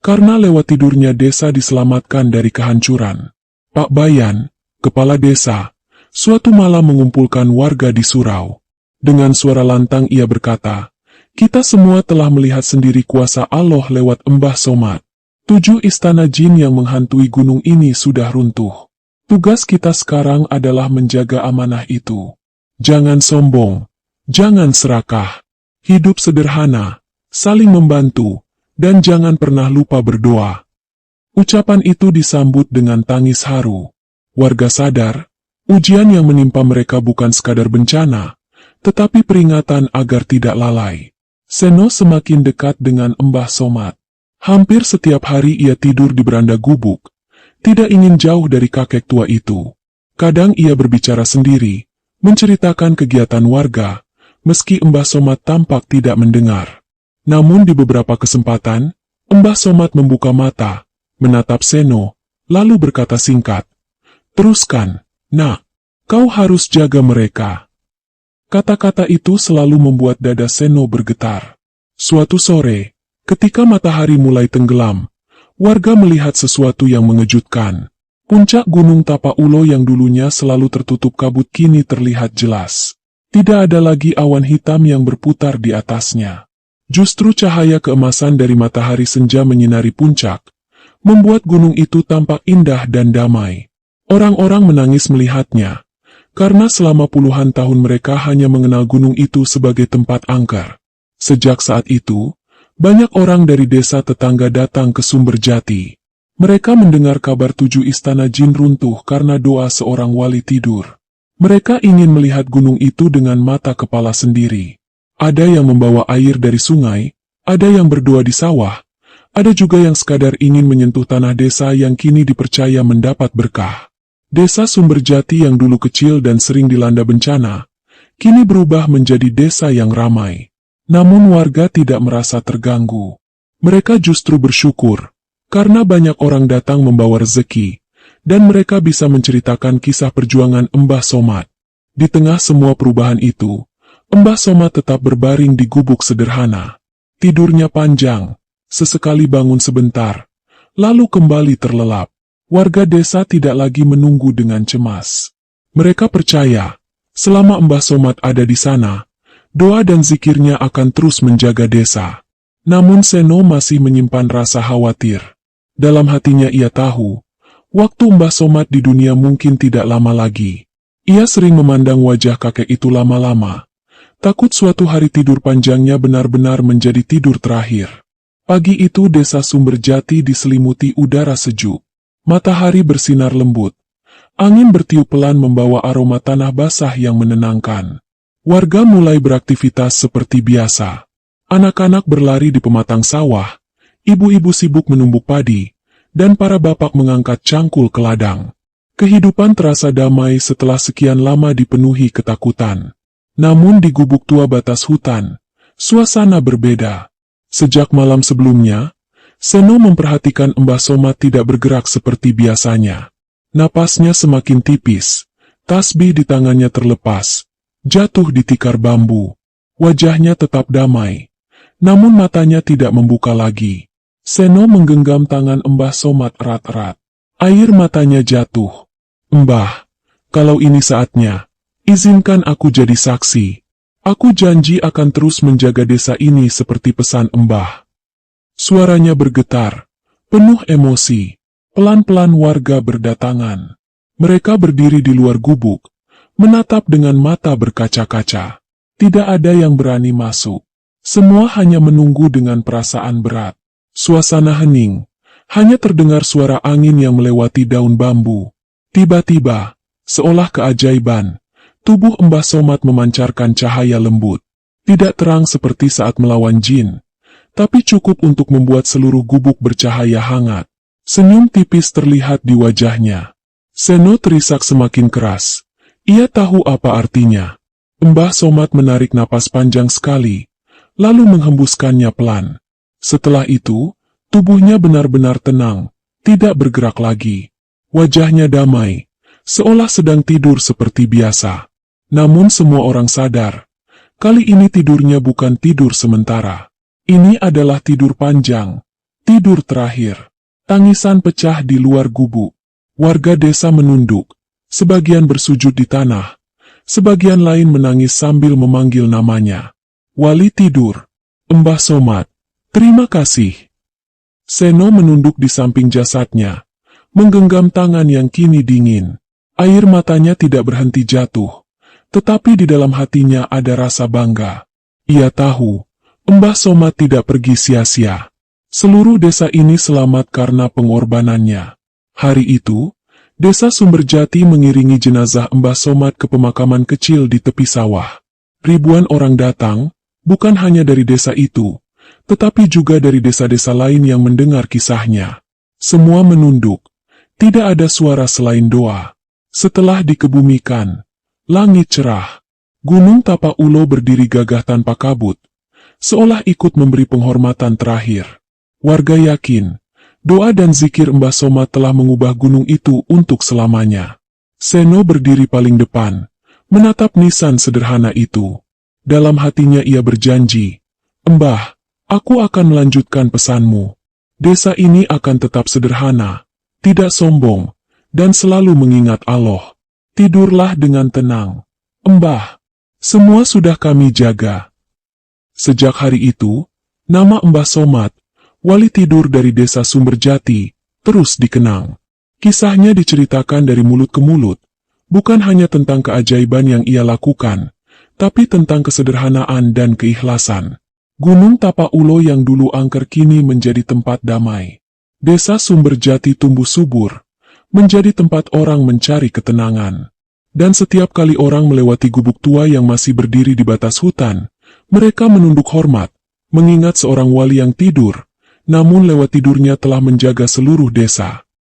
Speaker 1: karena lewat tidurnya desa diselamatkan dari kehancuran. Pak Bayan, kepala desa, suatu malam mengumpulkan warga di surau. Dengan suara lantang ia berkata, "Kita semua telah melihat sendiri kuasa Allah lewat Mbah Somad. 7 istana jin yang menghantui gunung ini sudah runtuh. Tugas kita sekarang adalah menjaga amanah itu. Jangan sombong. Jangan serakah, hidup sederhana, saling membantu, dan jangan pernah lupa berdoa." Ucapan itu disambut dengan tangis haru. Warga sadar, ujian yang menimpa mereka bukan sekadar bencana, tetapi peringatan agar tidak lalai. Seno semakin dekat dengan Mbah Somad. Hampir setiap hari ia tidur di beranda gubuk, tidak ingin jauh dari kakek tua itu. Kadang ia berbicara sendiri, menceritakan kegiatan warga, meski Mbah Somad tampak tidak mendengar. Namun di beberapa kesempatan, Mbah Somad membuka mata, menatap Seno, lalu berkata singkat, "Teruskan, nak, kau harus jaga mereka." Kata-kata itu selalu membuat dada Seno bergetar. Suatu sore, ketika matahari mulai tenggelam, warga melihat sesuatu yang mengejutkan. Puncak Gunung Tapaulo yang dulunya selalu tertutup kabut kini terlihat jelas. Tidak ada lagi awan hitam yang berputar di atasnya. Justru cahaya keemasan dari matahari senja menyinari puncak, membuat gunung itu tampak indah dan damai. Orang-orang menangis melihatnya, karena selama puluhan tahun mereka hanya mengenal gunung itu sebagai tempat angker. Sejak saat itu, banyak orang dari desa tetangga datang ke Sumberjati. Mereka mendengar kabar 7 istana jin runtuh karena doa seorang wali tidur. Mereka ingin melihat gunung itu dengan mata kepala sendiri. Ada yang membawa air dari sungai, ada yang berdoa di sawah, ada juga yang sekadar ingin menyentuh tanah desa yang kini dipercaya mendapat berkah. Desa Sumberjati yang dulu kecil dan sering dilanda bencana, kini berubah menjadi desa yang ramai. Namun warga tidak merasa terganggu. Mereka justru bersyukur, karena banyak orang datang membawa rezeki, dan mereka bisa menceritakan kisah perjuangan Mbah Somad. Di tengah semua perubahan itu, Mbah Somad tetap berbaring di gubuk sederhana. Tidurnya panjang, sesekali bangun sebentar, lalu kembali terlelap. Warga desa tidak lagi menunggu dengan cemas. Mereka percaya, selama Mbah Somad ada di sana, doa dan zikirnya akan terus menjaga desa. Namun Seno masih menyimpan rasa khawatir. Dalam hatinya ia tahu, waktu Mbah Somad di dunia mungkin tidak lama lagi. Ia sering memandang wajah kakek itu lama-lama. Takut suatu hari tidur panjangnya benar-benar menjadi tidur terakhir. Pagi itu desa Sumberjati diselimuti udara sejuk. Matahari bersinar lembut. Angin bertiup pelan membawa aroma tanah basah yang menenangkan. Warga mulai beraktivitas seperti biasa. Anak-anak berlari di pematang sawah, ibu-ibu sibuk menumbuk padi, dan para bapak mengangkat cangkul ke ladang. Kehidupan terasa damai setelah sekian lama dipenuhi ketakutan. Namun di gubuk tua batas hutan, suasana berbeda. Sejak malam sebelumnya, Seno memperhatikan Mbah Somad tidak bergerak seperti biasanya. Napasnya semakin tipis, tasbih di tangannya terlepas, jatuh di tikar bambu. Wajahnya tetap damai, namun matanya tidak membuka lagi. Seno menggenggam tangan Mbah Somad erat-erat. Air matanya jatuh. "Mbah, kalau ini saatnya, izinkan aku jadi saksi. Aku janji akan terus menjaga desa ini seperti pesan Mbah." Suaranya bergetar, penuh emosi. Pelan-pelan warga berdatangan. Mereka berdiri di luar gubuk, menatap dengan mata berkaca-kaca. Tidak ada yang berani masuk. Semua hanya menunggu dengan perasaan berat. Suasana hening, hanya terdengar suara angin yang melewati daun bambu. Tiba-tiba, seolah keajaiban, tubuh Mbah Somad memancarkan cahaya lembut. Tidak terang seperti saat melawan jin, tapi cukup untuk membuat seluruh gubuk bercahaya hangat. Senyum tipis terlihat di wajahnya. Seno terisak semakin keras. Ia tahu apa artinya. Mbah Somad menarik napas panjang sekali, lalu menghembuskannya pelan. Setelah itu, tubuhnya benar-benar tenang, tidak bergerak lagi. Wajahnya damai, seolah sedang tidur seperti biasa. Namun semua orang sadar, kali ini tidurnya bukan tidur sementara. Ini adalah tidur panjang, tidur terakhir. Tangisan pecah di luar gubuk. Warga desa menunduk, sebagian bersujud di tanah, sebagian lain menangis sambil memanggil namanya. "Wali tidur, Mbah Somad, terima kasih." Seno menunduk di samping jasadnya, menggenggam tangan yang kini dingin. Air matanya tidak berhenti jatuh, tetapi di dalam hatinya ada rasa bangga. Ia tahu, Mbah Somad tidak pergi sia-sia. Seluruh desa ini selamat karena pengorbanannya. Hari itu, desa Sumberjati mengiringi jenazah Mbah Somad ke pemakaman kecil di tepi sawah. Ribuan orang datang, bukan hanya dari desa itu, tetapi juga dari desa-desa lain yang mendengar kisahnya. Semua menunduk. Tidak ada suara selain doa. Setelah dikebumikan, langit cerah. Gunung Tapak Ulo berdiri gagah tanpa kabut, seolah ikut memberi penghormatan terakhir. Warga yakin, doa dan zikir Mbah Somad telah mengubah gunung itu untuk selamanya. Seno berdiri paling depan, menatap nisan sederhana itu. Dalam hatinya ia berjanji, "Mbah, aku akan melanjutkan pesanmu. Desa ini akan tetap sederhana, tidak sombong, dan selalu mengingat Allah. Tidurlah dengan tenang, Mbah. Semua sudah kami jaga." Sejak hari itu, nama Mbah Somad, wali tidur dari desa Sumberjati, terus dikenang. Kisahnya diceritakan dari mulut ke mulut, bukan hanya tentang keajaiban yang ia lakukan, tapi tentang kesederhanaan dan keikhlasan. Gunung Tapak Ulo yang dulu angker kini menjadi tempat damai. Desa Sumberjati tumbuh subur, menjadi tempat orang mencari ketenangan. Dan setiap kali orang melewati gubuk tua yang masih berdiri di batas hutan, mereka menunduk hormat, mengingat seorang wali yang tidur, namun lewat tidurnya telah menjaga seluruh desa.